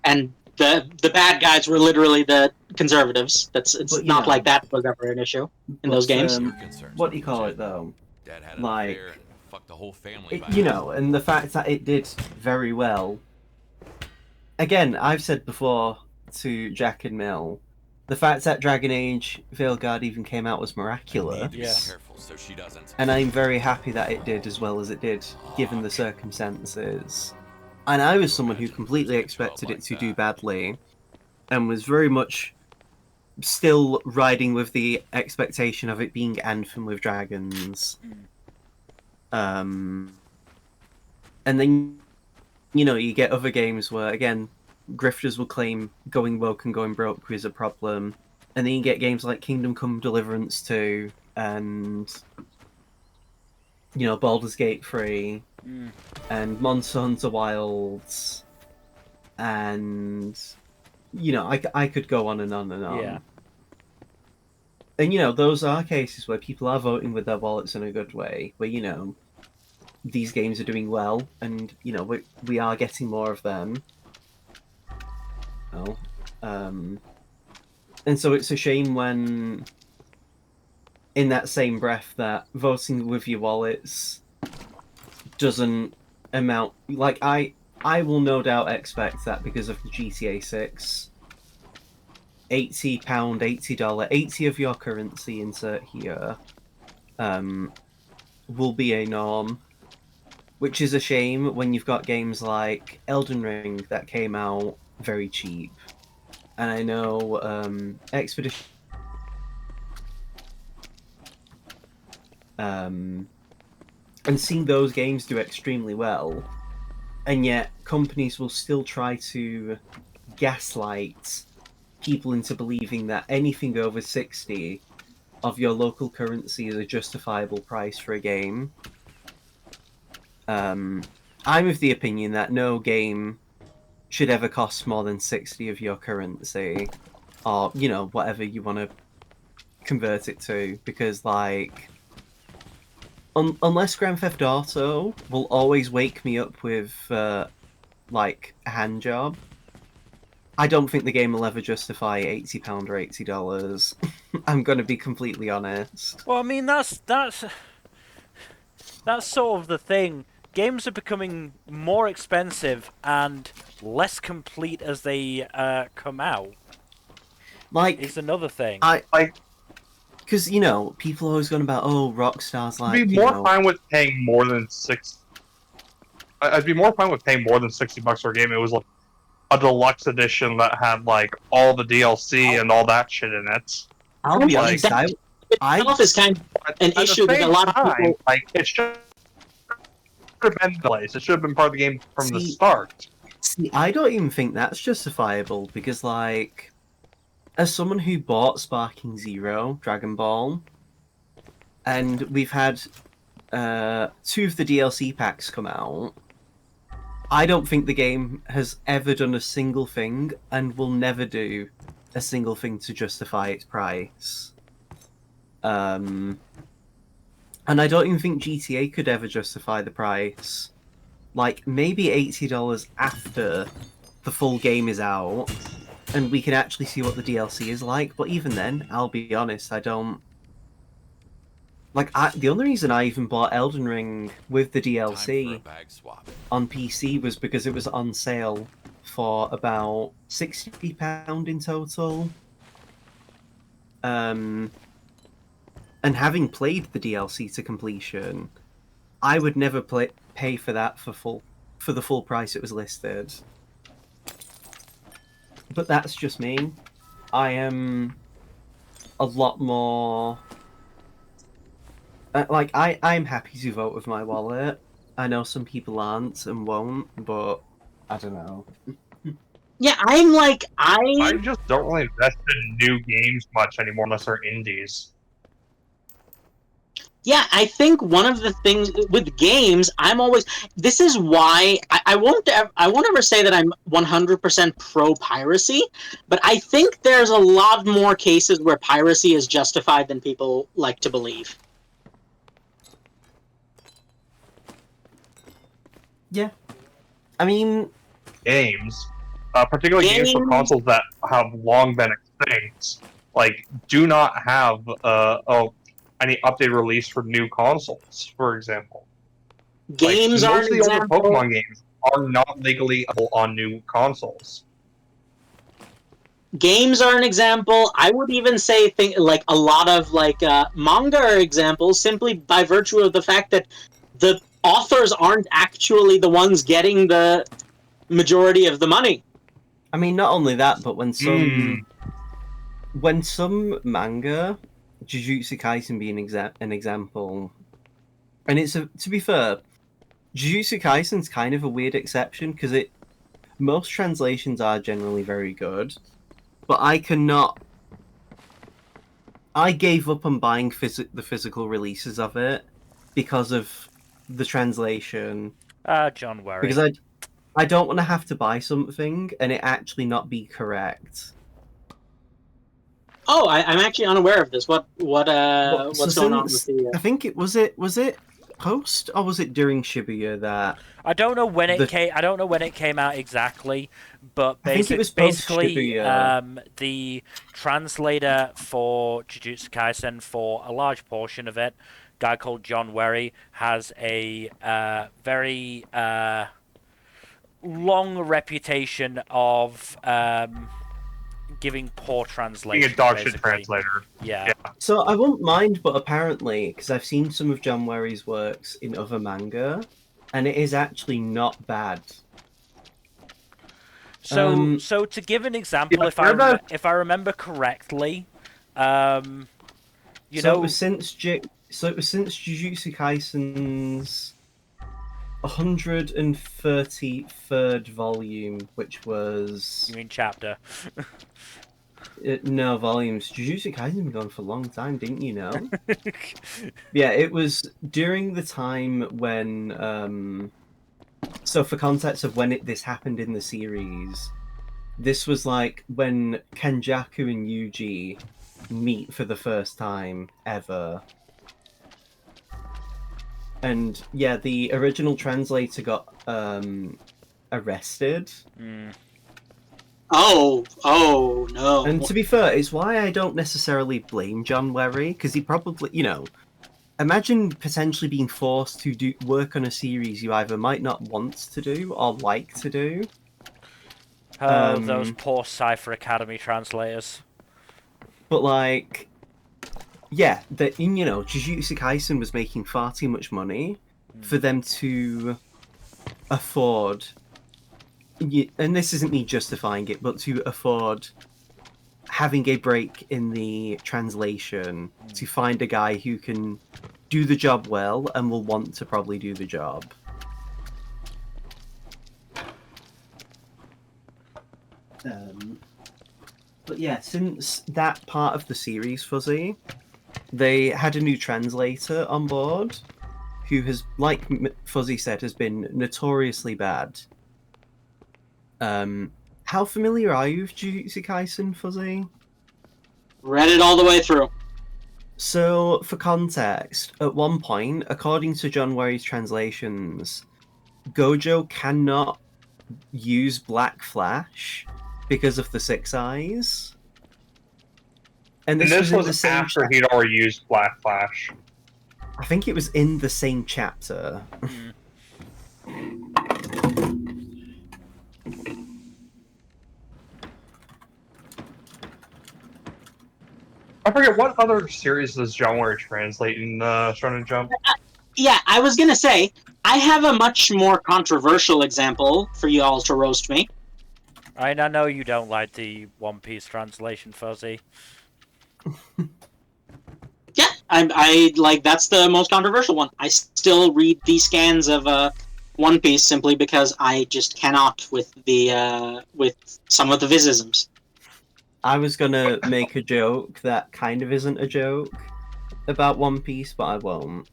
S3: and the bad guys were literally the conservatives. It's
S5: But,
S3: not like that was ever an issue in those games.
S4: Your concerns
S5: What
S4: are
S5: do you call
S4: legit.
S5: it though?
S4: Dad had an
S5: Like,
S4: affair and fucked the whole family. by
S5: and the fact that it did very well. Again, I've said before to Jack and Mill, the fact that Dragon Age Veilguard even came out was
S4: I need
S5: miraculous.
S4: to be
S1: Yeah.
S4: careful so she doesn't.
S5: And I'm very happy that it did as well as it did, given the circumstances. And I was someone who completely expected it to do badly, and was very much still riding with the expectation of it being Anthem with dragons. And then, you get other games where, again, grifters will claim going woke and going broke is a problem. And then you get games like Kingdom Come Deliverance 2 and, Baldur's Gate 3 and Monster Hunter Wilds. And, I could go on and on and on.
S1: Yeah.
S5: And, those are cases where people are voting with their wallets in a good way, where, these games are doing well, and, we are getting more of them. And so it's a shame when, in that same breath, that voting with your wallets doesn't amount... Like, I will no doubt expect that because of the GTA 6... £80, $80, 80 of your currency, insert here, will be a norm. Which is a shame when you've got games like Elden Ring that came out very cheap. And I know Expedition... and seeing those games do extremely well, and yet companies will still try to gaslight people into believing that anything over 60 of your local currency is a justifiable price for a game. I'm of the opinion that no game should ever cost more than 60 of your currency, or, whatever you want to convert it to, because, like, unless Grand Theft Auto will always wake me up with, like, a hand job, I don't think the game will ever justify £80 or $80. I'm going to be completely honest.
S1: Well, I mean, that's sort of the thing. Games are becoming more expensive and less complete as they come out.
S5: Like,
S1: It's another thing.
S5: because, people are always going about, Rockstar's like,
S2: I'd be more fine with paying more than I'd be more fine with paying more than $60 for a game. It was like a deluxe edition that had like all the DLC and all that shit in it.
S5: I'll be
S2: Like,
S5: honest,
S3: Itself is kind of
S2: But
S3: an
S2: at the
S3: issue that a
S2: same
S3: lot of
S2: time,
S3: people.
S2: like it should have been the place. It should have been part of the game from the
S5: See-
S2: start.
S5: See, I don't even think that's justifiable because, like, as someone who bought Sparking Zero, Dragon Ball, and we've had 2 of the DLC packs come out, I don't think the game has ever done a single thing and will never do a single thing to justify its price. And I don't even think GTA could ever justify the price. Like, maybe $80 after the full game is out, and we can actually see what the DLC is like, but even then, I'll be honest, I don't... Like, the only reason I even bought Elden Ring with the
S4: Time for a
S5: DLC
S4: bag swap.
S5: on PC was because it was on sale for about £60 in total. And having played the DLC to completion, I would never pay for that for the full price it was listed. But that's just me. I am a lot more I'm happy to vote with my wallet. I know some people aren't and won't, but I don't know.
S3: Yeah, I'm like
S2: I just don't really invest in new games much anymore unless they're indies.
S3: Yeah, I think one of the things with games, this is why I won't ever say that I'm 100% pro piracy, but I think there's a lot more cases where piracy is justified than people like to believe.
S5: Yeah. I mean,
S2: Games, particularly games for
S3: Games-
S2: consoles that have long been extinct, like do not have any update release for new consoles, for example.
S3: Games
S2: like,
S3: are
S2: most
S3: an
S2: of the older
S3: example.
S2: Pokemon games are not legally available on new consoles.
S3: Games are an example. I would even say like a lot of manga are examples simply by virtue of the fact that the authors aren't actually the ones getting the majority of the money.
S5: I mean, not only that, but when some manga, Jujutsu Kaisen being an example, and to be fair, Jujutsu Kaisen's kind of a weird exception because most translations are generally very good, but I gave up on buying the physical releases of it because of the translation.
S1: John Worry.
S5: Because I don't want to have to buy something and it actually not be correct.
S3: Oh, I'm actually unaware of this. What's going on with the?
S5: I think was it post or was it during Shibuya that
S1: I don't know when it came. I don't know when it came out exactly, but
S5: I think it was
S1: basically,
S5: post-Shibuya.
S1: the translator for Jujutsu Kaisen for a large portion of it, a guy called John Werry, has a very long reputation of giving poor translation.
S2: Being a dog shit
S1: basically.
S2: translator.
S1: Yeah.
S5: So I won't mind, but apparently, because I've seen some of John Werry's works in other manga, and it is actually not bad.
S1: So to give an example,
S2: Yeah,
S1: if I remember correctly, it
S5: was since Jujutsu Kaisen's 133rd volume, which was...
S1: You mean chapter?
S5: No, volumes. Jujutsu Kaisen's been going for a long time, didn't you know? Yeah, it was during the time when... So for context of when this happened in the series, this was like when Kenjaku and Yuji meet for the first time ever. And yeah, the original translator got arrested.
S3: Oh no!
S5: And to be fair, it's why I don't necessarily blame John Werry, because he probably, imagine potentially being forced to work on a series you either might not want to do or like to do.
S1: Those poor Cypher Academy translators.
S5: But Jujutsu Kaisen was making far too much money for them to afford, and this isn't me justifying it, but to afford having a break in the translation to find a guy who can do the job well and will want to probably do the job. But yeah, since that part of the series, Fuzzy, they had a new translator on board who has, like Fuzzy said, has been notoriously bad. How familiar are you with Jujutsu Kaisen, Fuzzy?
S3: Read it all the way through.
S5: So, for context, at one point, according to John Werry's translations, Gojo cannot use Black Flash because of the 6 eyes. And this
S2: was after he'd already used Black Flash.
S5: I think it was in the same chapter.
S2: I forget, what other series does John Werry translate in Shonen Jump?
S3: Yeah, I was gonna say, I have a much more controversial example for you all to roast me.
S1: I know you don't like the One Piece translation, Fuzzy.
S3: Yeah,
S7: I like that's the most controversial one. I still read the scans of One Piece simply because I just cannot with the with some of the visisms.
S5: I was gonna make a joke that kind of isn't a joke about One Piece, but I won't.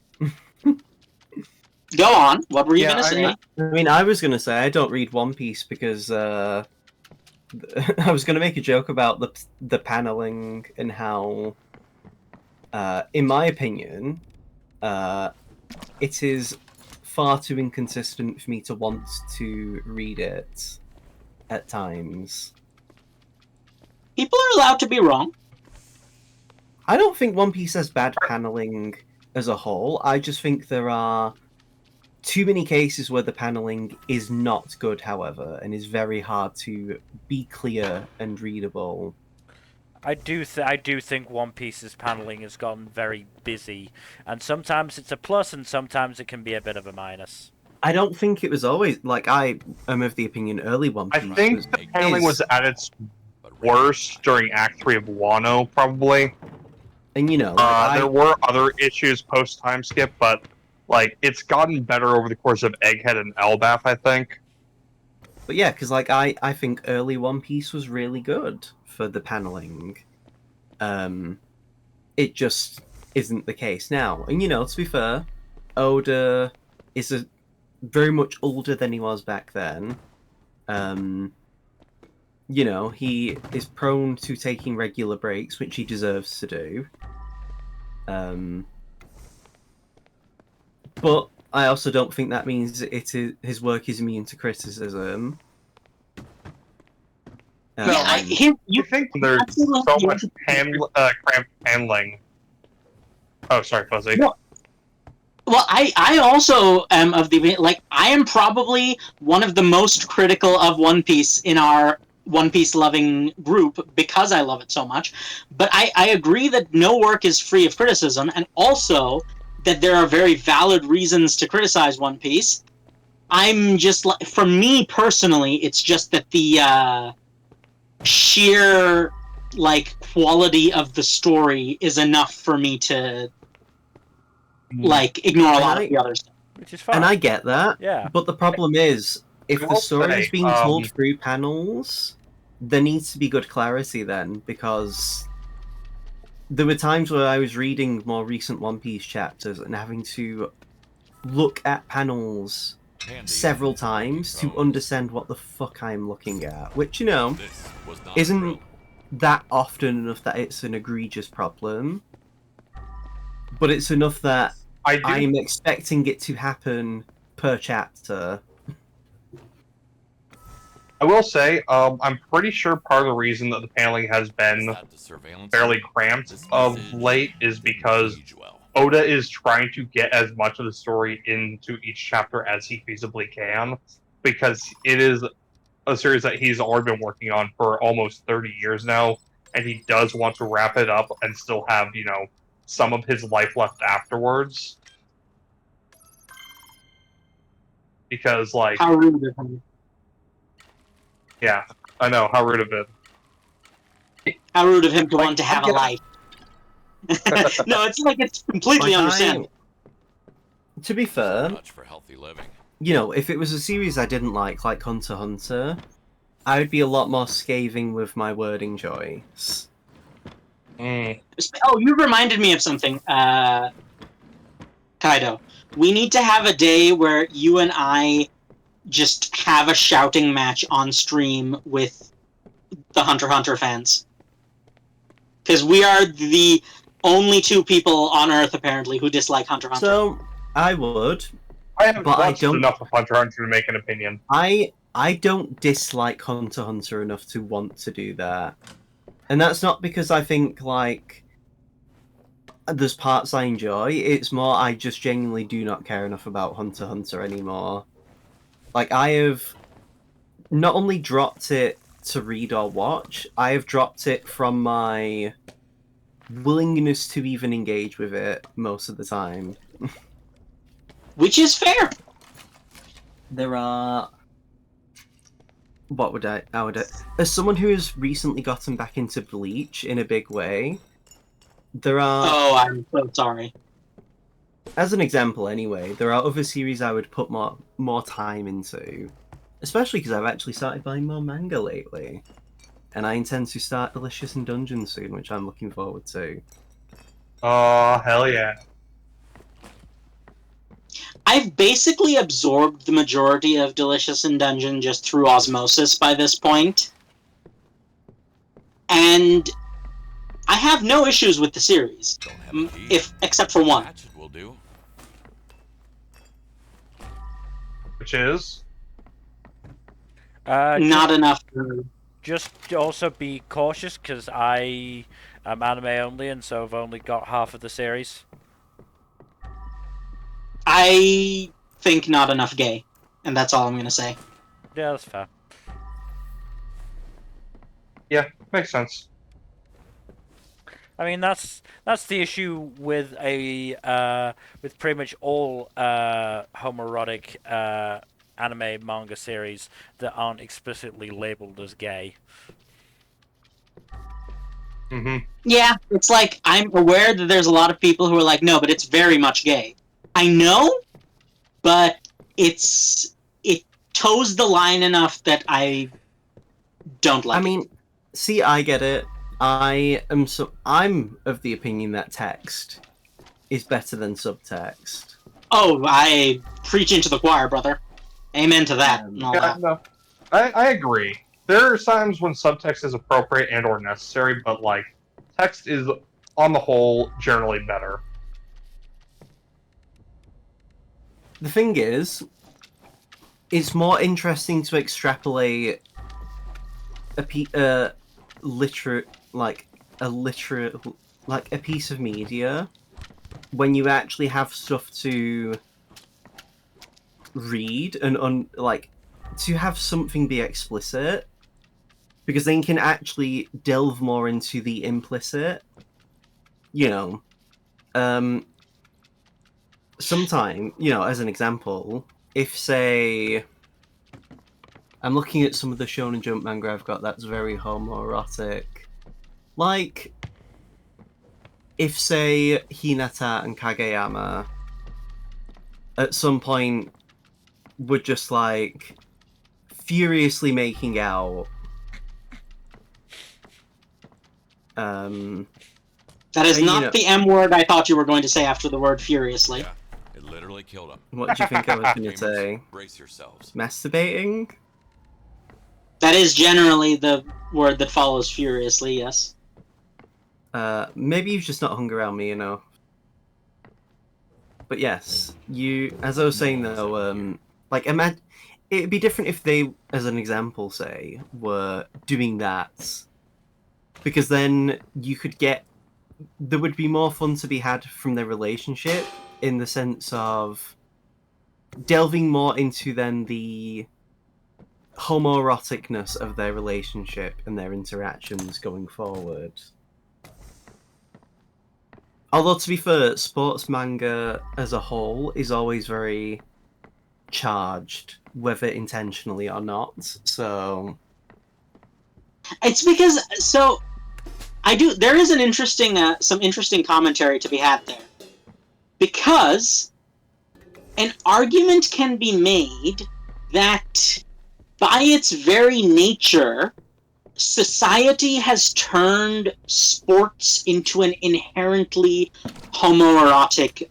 S7: Go on. What were you
S2: Yeah,
S7: gonna say?
S5: I mean, I was gonna say I don't read One Piece because I was gonna make a joke about the paneling and how, in my opinion, it is far too inconsistent for me to want to read it at times.
S7: People are allowed to be wrong.
S5: I don't think One Piece has bad paneling as a whole. I just think there are too many cases where the paneling is not good, however, and is very hard to be clear and readable.
S1: I do think One Piece's paneling has gotten very busy, and sometimes it's a plus, and sometimes it can be a bit of a minus.
S5: I don't think it was always like I am of the opinion early One
S2: I
S5: Piece
S2: think
S5: was,
S2: the paneling
S5: is-
S2: was at its worst during Act 3 of Wano, probably.
S5: and you know,
S2: There were other issues post time skip, but like it's gotten better over the course of Egghead and Elbaf, I think.
S5: but yeah, because like I think early One Piece was really good for the paneling. It just isn't the case now. And you know, to be fair, Oda is very much older than he was back then. You know, he is prone to taking regular breaks, which he deserves to do. But I also don't think that means his work is immune to criticism.
S2: No,
S7: Yeah,
S2: I think there's
S7: absolutely
S2: so much cramped handling. Oh, sorry, Fuzzy.
S7: No. Well, I also am of the like I am probably one of the most critical of One Piece in our One Piece loving group because I love it so much. But I agree that no work is free of criticism, and also that there are very valid reasons to criticize One Piece. I'm just like, for me personally, it's just that the sheer like quality of the story is enough for me to like ignore a lot of the other stuff.
S1: Which is fine.
S5: And I get that.
S1: Yeah.
S5: But the problem is, if
S2: I
S5: the
S2: will
S5: story
S2: say,
S5: is being told through panels, there needs to be good clarity then, because there were times where I was reading more recent One Piece chapters and having to look at panels several times to understand what the fuck I'm looking at, which, you know, isn't that often enough that it's an egregious problem, but it's enough that I'm expecting it to happen per chapter.
S2: I will say, I'm pretty sure part of the reason that the paneling has been fairly cramped of late is because Oda is trying to get as much of the story into each chapter as he feasibly can, because it is a series that he's already been working on for almost 30 years now, and he does want to wrap it up and still have, you know, some of his life left afterwards. Because, like...
S7: How rude of him.
S2: Yeah, I know, how rude of it.
S7: How rude of him to want to have a life. No, it's like it's completely
S5: Like,
S7: understandable.
S5: To be fair,
S4: Much for healthy living.
S5: you know, if it was a series I didn't like Hunter x Hunter, I would be a lot more scathing with my wording choice.
S7: Oh, you reminded me of something, Kaido. We need to have a day where you and I just have a shouting match on stream with the Hunter x Hunter fans. Because we are the only two people on Earth, apparently, who dislike Hunter x Hunter.
S5: So, I would.
S2: I haven't
S5: But I
S2: watched
S5: don't-
S2: enough of Hunter x Hunter to make an opinion.
S5: I don't dislike Hunter x Hunter enough to want to do that. And that's not because I think, like, there's parts I enjoy. It's more I just genuinely do not care enough about Hunter x Hunter anymore. Like, I have not only dropped it to read or watch, I have dropped it from my willingness to even engage with it most of the time.
S7: Which is fair.
S5: There are... As someone who has recently gotten back into Bleach in a big way, there are,
S7: Oh, I'm so sorry.
S5: as an example anyway, there are other series I would put more time into, especially because I've actually started buying more manga lately, and I intend to start Delicious in Dungeon soon, which I'm looking forward to.
S2: Oh, hell yeah.
S7: I've basically absorbed the majority of Delicious in Dungeon just through osmosis by this point. And I have no issues with the series,
S4: Don't have a key?
S7: except for one.
S4: Hatchet will do.
S2: Which is?
S7: Not enough.
S1: Just also be cautious, because I am anime only, and so I've only got half of the series.
S7: I think not enough gay, and that's all I'm gonna say.
S1: Yeah, that's fair.
S2: Yeah, makes sense.
S1: I mean, that's the issue with with pretty much all homoerotic anime manga series that aren't explicitly labeled as gay.
S2: Mm-hmm.
S7: Yeah, it's like I'm aware that there's a lot of people who are like, no, but it's very much gay. I know, but it toes the line enough that I don't like.
S5: I mean, see, I get it. I'm of the opinion that text is better than subtext.
S7: Oh, I preach into the choir, brother. Amen to that. And all
S2: Yeah,
S7: that.
S2: no, I agree. There are times when subtext is appropriate and or necessary, but like text is, on the whole, generally better.
S5: The thing is, it's more interesting to extrapolate a piece of media when you actually have stuff to read and to have something be explicit, because then you can actually delve more into the implicit. Sometime, as an example, if, say, I'm looking at some of the Shonen Jump manga I've got that's very homoerotic. Like, if, say, Hinata and Kageyama at some point were just, like, furiously making out.
S7: That is
S5: you
S7: not
S5: know-
S7: the M word I thought you were going to say after the word furiously.
S4: Yeah, it literally killed him.
S5: What do you think I was going to
S4: Gamers,
S5: say?
S4: brace yourselves.
S5: Masturbating?
S7: That is generally the word that follows furiously, yes.
S5: Maybe you've just not hung around me enough. But yes, as I was saying though, it'd be different if they, as an example, say, were doing that. Because then there would be more fun to be had from their relationship, in the sense of delving more into then the homoeroticness of their relationship and their interactions going forward. Although, to be fair, sports manga as a whole is always very charged, whether intentionally or not. So,
S7: It's because there is an some interesting commentary to be had there, because an argument can be made that by its very nature, society has turned sports into an inherently homoerotic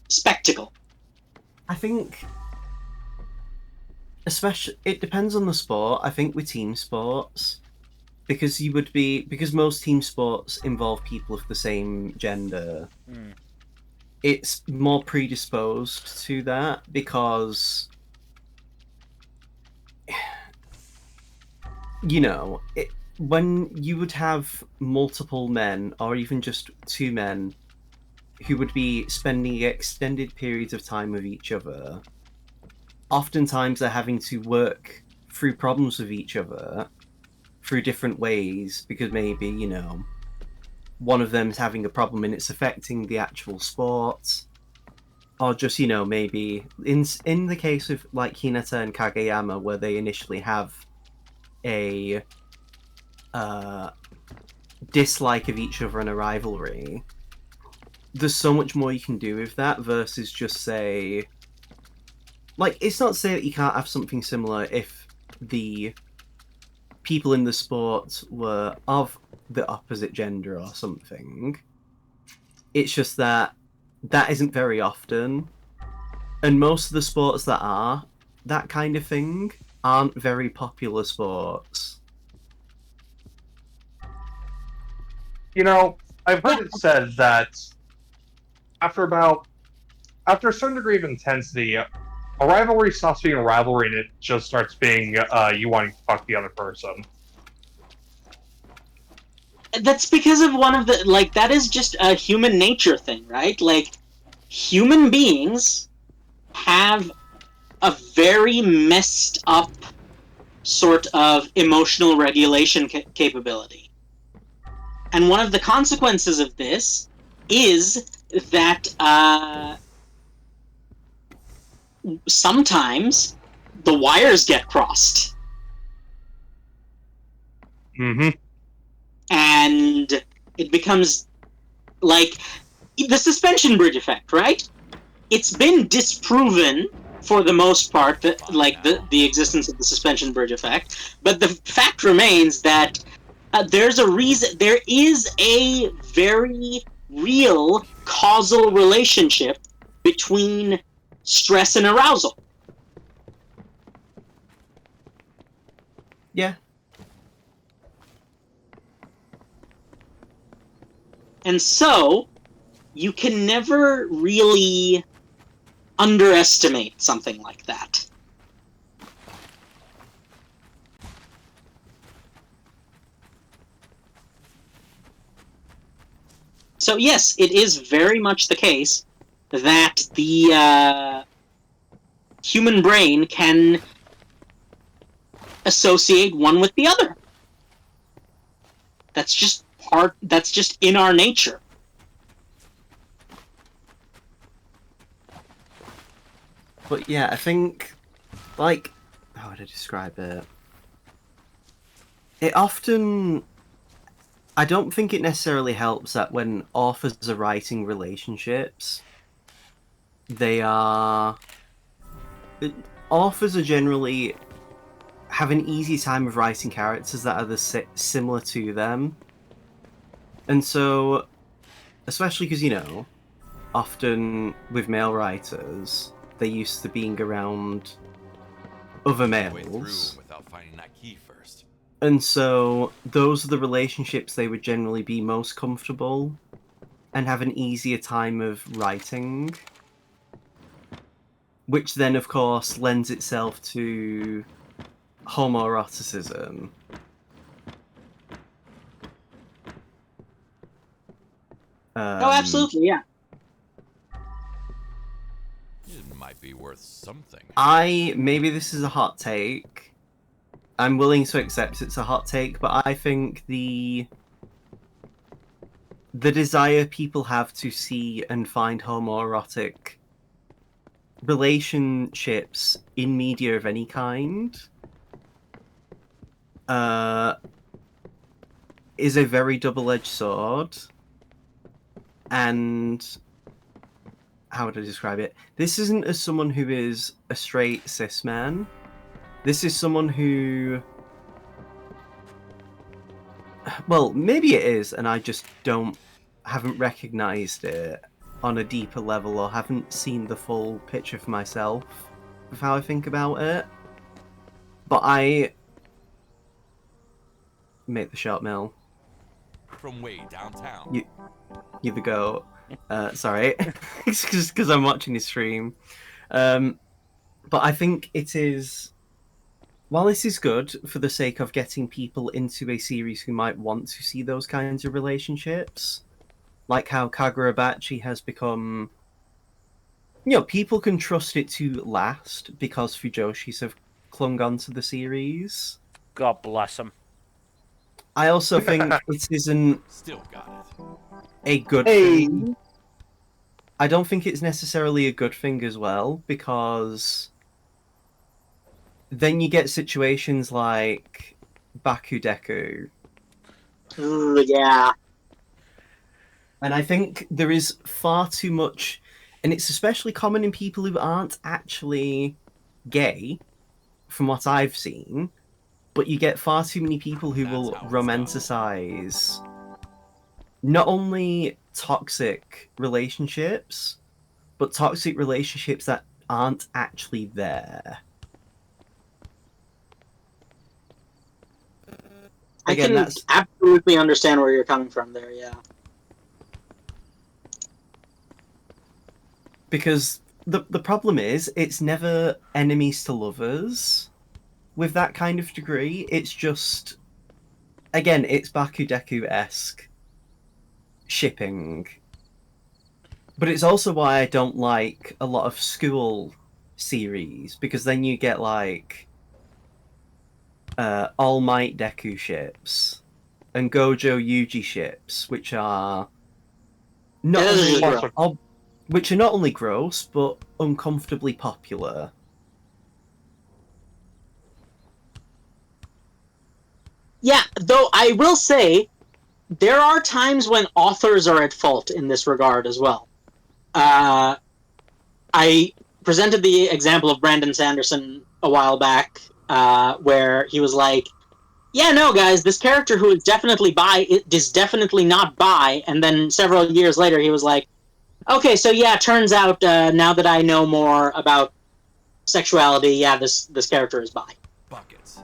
S7: spectacle.
S5: I think, especially, it depends on the sport. I think with team sports, because most team sports involve people of the same gender, it's more predisposed to that, because when you would have multiple men, or even just two men, who would be spending extended periods of time with each other, oftentimes they're having to work through problems with each other through different ways, because maybe, one of them's having a problem and it's affecting the actual sport. Or just, maybe in the case of like Hinata and Kageyama, where they initially have a dislike of each other in a rivalry, there's so much more you can do with that versus just say, like, it's not to say that you can't have something similar if the people in the sport were of the opposite gender or something. It's just that isn't very often, and most of the sports that are that kind of thing aren't very popular sports.
S2: You know, I've heard it said that after a certain degree of intensity, a rivalry stops being a rivalry and it just starts being you wanting to fuck the other person.
S7: That's because of one of the, like, that is just a human nature thing, right? Like, human beings have a very messed up sort of emotional regulation capability. And one of the consequences of this is that sometimes the wires get crossed.
S2: Mm-hmm.
S7: And it becomes like the suspension bridge effect, right? It's been disproven for the most part that, like, the existence of the suspension bridge effect, but the fact remains that there is a very real causal relationship between stress and arousal.
S5: Yeah.
S7: And so, you can never really underestimate something like that. So yes, it is very much the case that the human brain can associate one with the other. That's just in our nature.
S5: But yeah, I think, like, how would I describe it? It often, I don't think it necessarily helps that when authors are writing relationships, authors are generally have an easy time of writing characters that are similar to them. And so, especially because, you know, often with male writers, they're used to being around other males.
S4: Without finding that key first.
S5: And so, those are the relationships they would generally be most comfortable and have an easier time of writing. Which then, of course, lends itself to homoeroticism.
S7: Oh, absolutely, yeah.
S4: It might be worth something.
S5: Maybe this is a hot take. I'm willing to accept it's a hot take, but I think the desire people have to see and find homoerotic relationships in media of any kind is a very double-edged sword. And how would I describe it? This isn't as someone who is a straight cis man. This is someone who, well, maybe it is, and I just haven't recognized it on a deeper level, or haven't seen the full picture for myself of how I think about it. But I make the shot, Mel.
S4: From way downtown.
S5: You're the goat. Sorry, it's just because I'm watching this stream. But I think it is. While this is good for the sake of getting people into a series who might want to see those kinds of relationships, like how Kagurabachi has become, you know, people can trust it to last because Fujoshis have clung on to the series.
S1: God bless them.
S5: I also think it isn't
S4: Still got it.
S5: a good thing. I don't think it's necessarily a good thing as well, because then you get situations like Bakudeku,
S7: Yeah.
S5: And I think there is far too much, and it's especially common in people who aren't actually gay, from what I've seen. But you get far too many people who will romanticize not only toxic relationships, but toxic relationships that aren't actually there.
S7: I
S5: Again,
S7: can
S5: that's
S7: absolutely understand where you're coming from there, yeah.
S5: because the problem is it's never enemies to lovers with that kind of degree. It's just, again, it's Bakudeku-esque shipping. But it's also why I don't like a lot of school series, because then you get like All Might Deku ships and Gojo Yuji ships, which are not
S7: That is
S5: only
S7: just
S2: gross.
S5: which are not only gross but uncomfortably popular.
S7: Yeah, though I will say, there are times when authors are at fault in this regard as well. I presented the example of Brandon Sanderson a while back, where he was like, yeah, no, guys, this character who is definitely bi is definitely not bi, and then several years later he was like, okay, so yeah, turns out now that I know more about sexuality, yeah, this character is bi.
S4: Buckets.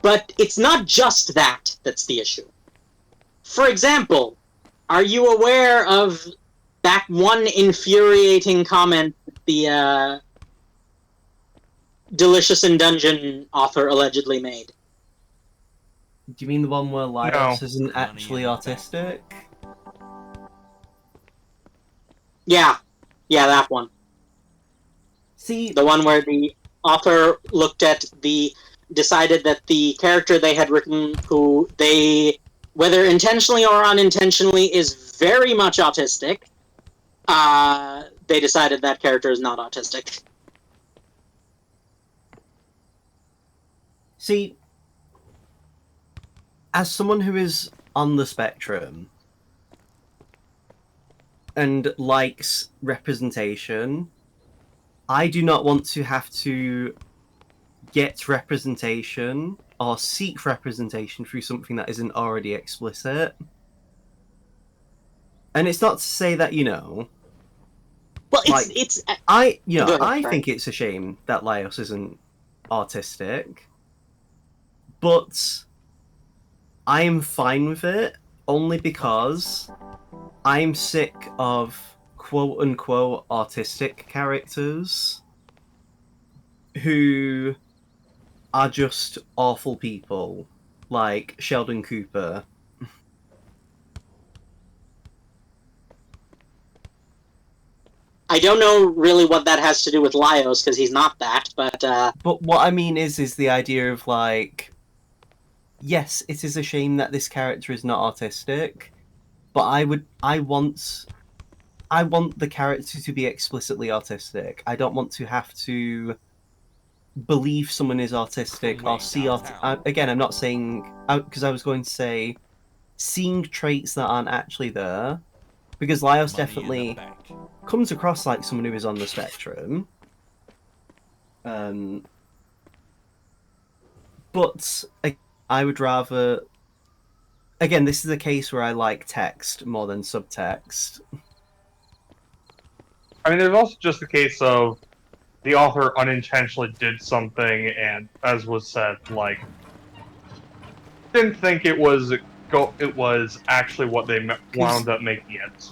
S7: But it's not just that's the issue. For example, are you aware of that one infuriating comment the Delicious in Dungeon author allegedly made?
S5: Do you mean the one where Laios
S2: No.
S5: isn't actually autistic?
S7: Yeah, that one.
S5: See,
S7: The one where the author decided that the character they had written, who they, whether intentionally or unintentionally, is very much autistic, they decided that character is not autistic.
S5: See, as someone who is on the spectrum and likes representation, I do not want to have to get representation or seek representation through something that isn't already explicit. And it's not to say that,
S7: Well,
S5: like,
S7: it's
S5: I
S7: Go ahead,
S5: I
S7: sorry.
S5: think it's a shame that Laios isn't autistic, but I am fine with it only because I'm sick of quote unquote autistic characters who are just awful people, like Sheldon Cooper.
S7: I don't know really what that has to do with Laios because he's not that, but
S5: But what I mean is the idea of like, yes, it is a shame that this character is not autistic, but I want the character to be explicitly autistic. I don't want to have to believe someone is autistic or see again, I'm not saying, because I was going to say seeing traits that aren't actually there, because Laios definitely comes across like someone who is on the spectrum. But I would rather, again, this is a case where I like text more than subtext.
S2: I mean, there's also just the case of the author unintentionally did something, and as was said, like, didn't think it was actually what they wound up making it.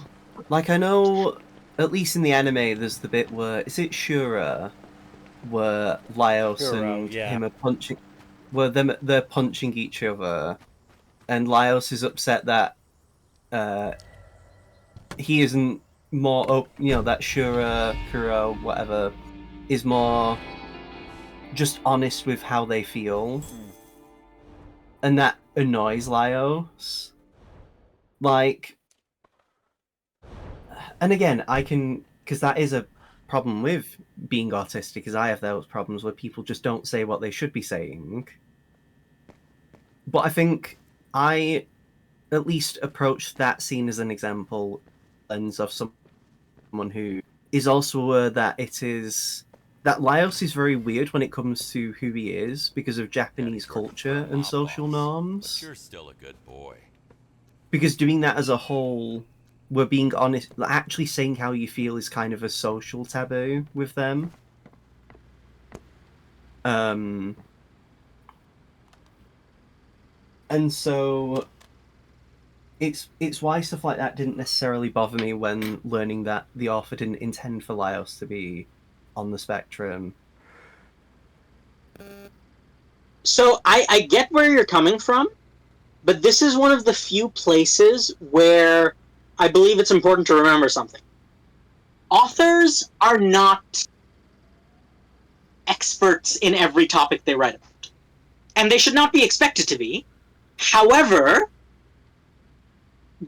S5: Like, I know, at least in the anime, there's the bit where, is it Shura, where Laios
S1: Shuro,
S5: and
S1: yeah.
S5: him are punching, where they're punching each other, and Laios is upset that he isn't more, that Shura, Kuro, whatever, is more just honest with how they feel. And that annoys Laios. Like, and again, I can, because that is a problem with being autistic, is I have those problems where people just don't say what they should be saying. But I think I at least approached that scene as an example lens of someone who is also aware that Laios is very weird when it comes to who he is because of Japanese culture and social norms.
S4: You're still a good boy.
S5: Because doing that as a whole, we're being honest, actually saying how you feel is kind of a social taboo with them. And so it's why stuff like that didn't necessarily bother me when learning that the author didn't intend for Laios to be on the spectrum.
S7: So I get where you're coming from, but this is one of the few places where I believe it's important to remember something. Authors are not experts in every topic they write about, and they should not be expected to be. However,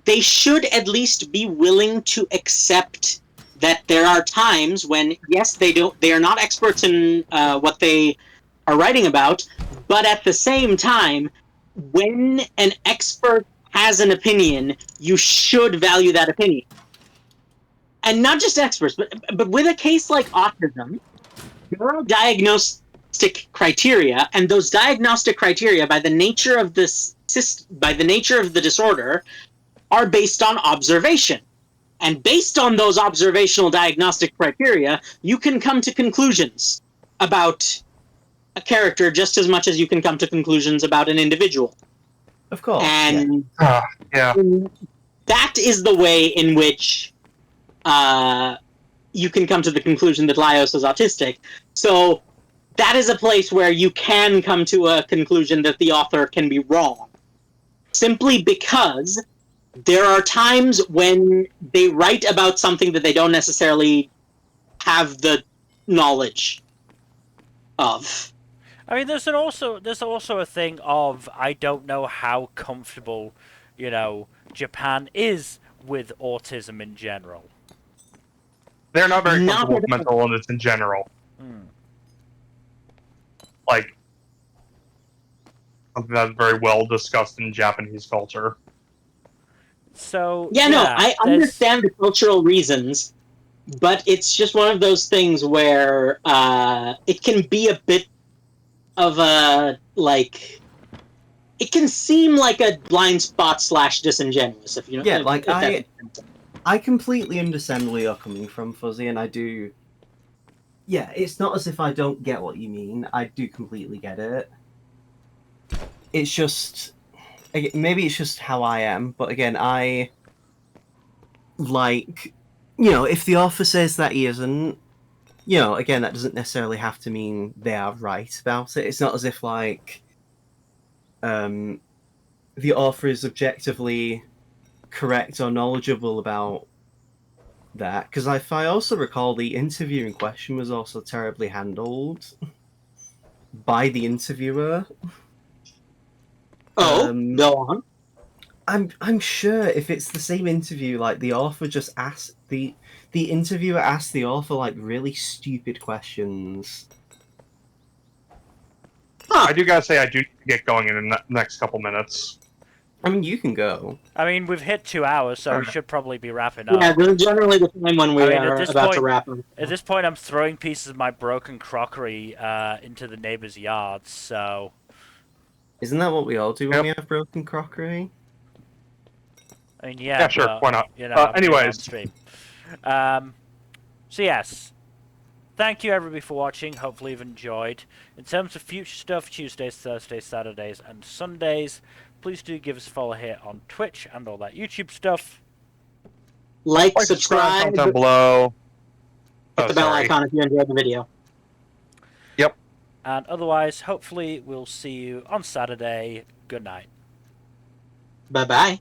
S7: they should at least be willing to accept that there are times when, yes, they are not experts in what they are writing about, but at the same time, when an expert has an opinion, you should value that opinion. And not just experts, but with a case like autism, there are diagnostic criteria, and those diagnostic criteria, by the nature of the disorder, are based on observation. And based on those observational diagnostic criteria, you can come to conclusions about a character just as much as you can come to conclusions about an individual.
S5: Of course.
S7: And
S2: yeah.
S7: that is the way in which you can come to the conclusion that Laios is autistic. So that is a place where you can come to a conclusion that the author can be wrong. Simply because there are times when they write about something that they don't necessarily have the knowledge of.
S1: I mean, there's also a thing of I don't know how comfortable, Japan is with autism in general.
S2: They're not very
S7: Not
S2: comfortable with
S7: at all.
S2: mental illness in general. Like, something that's very well discussed in Japanese culture.
S1: So
S7: I understand the cultural reasons, but it's just one of those things where it can be a bit of a, like, it can seem like a blind spot / disingenuous, if you know.
S5: Yeah,
S7: if
S5: like,
S7: that makes sense.
S5: I completely understand where you're coming from, Fuzzy, and I do. Yeah, it's not as if I don't get what you mean. I do completely get it. It's just. Maybe it's just how I am, but again, I. Like. If the author says that he isn't. Again, that doesn't necessarily have to mean they are right about it. It's not as if, like. The author is objectively correct or knowledgeable about that, because if I also recall, the interview in question was also terribly handled by the interviewer.
S7: Go on.
S5: I'm sure if it's the same interview, like the author just asked the interviewer asked the author like really stupid questions.
S2: I do gotta say, I do get going in the next couple minutes.
S5: I mean, you can go.
S1: I mean, we've hit 2 hours, so we should probably be wrapping up.
S7: Yeah, this is generally the time when we are about to wrap up.
S1: At this point, I'm throwing pieces of my broken crockery into the neighbor's yard, so...
S5: Isn't that what we all do when we have broken crockery?
S1: I mean, yeah,
S2: Yeah, sure,
S1: but,
S2: why not?
S1: I'm
S2: Anyways.
S1: on stream. So yes, thank you everybody for watching. Hopefully you've enjoyed. In terms of future stuff, Tuesdays, Thursdays, Saturdays, and Sundays, please do give us a follow here on Twitch and all that YouTube stuff.
S7: Like, subscribe,
S2: content below.
S7: hit the bell icon if you enjoyed the video.
S2: Yep.
S1: And otherwise, hopefully we'll see you on Saturday. Good night.
S7: Bye-bye.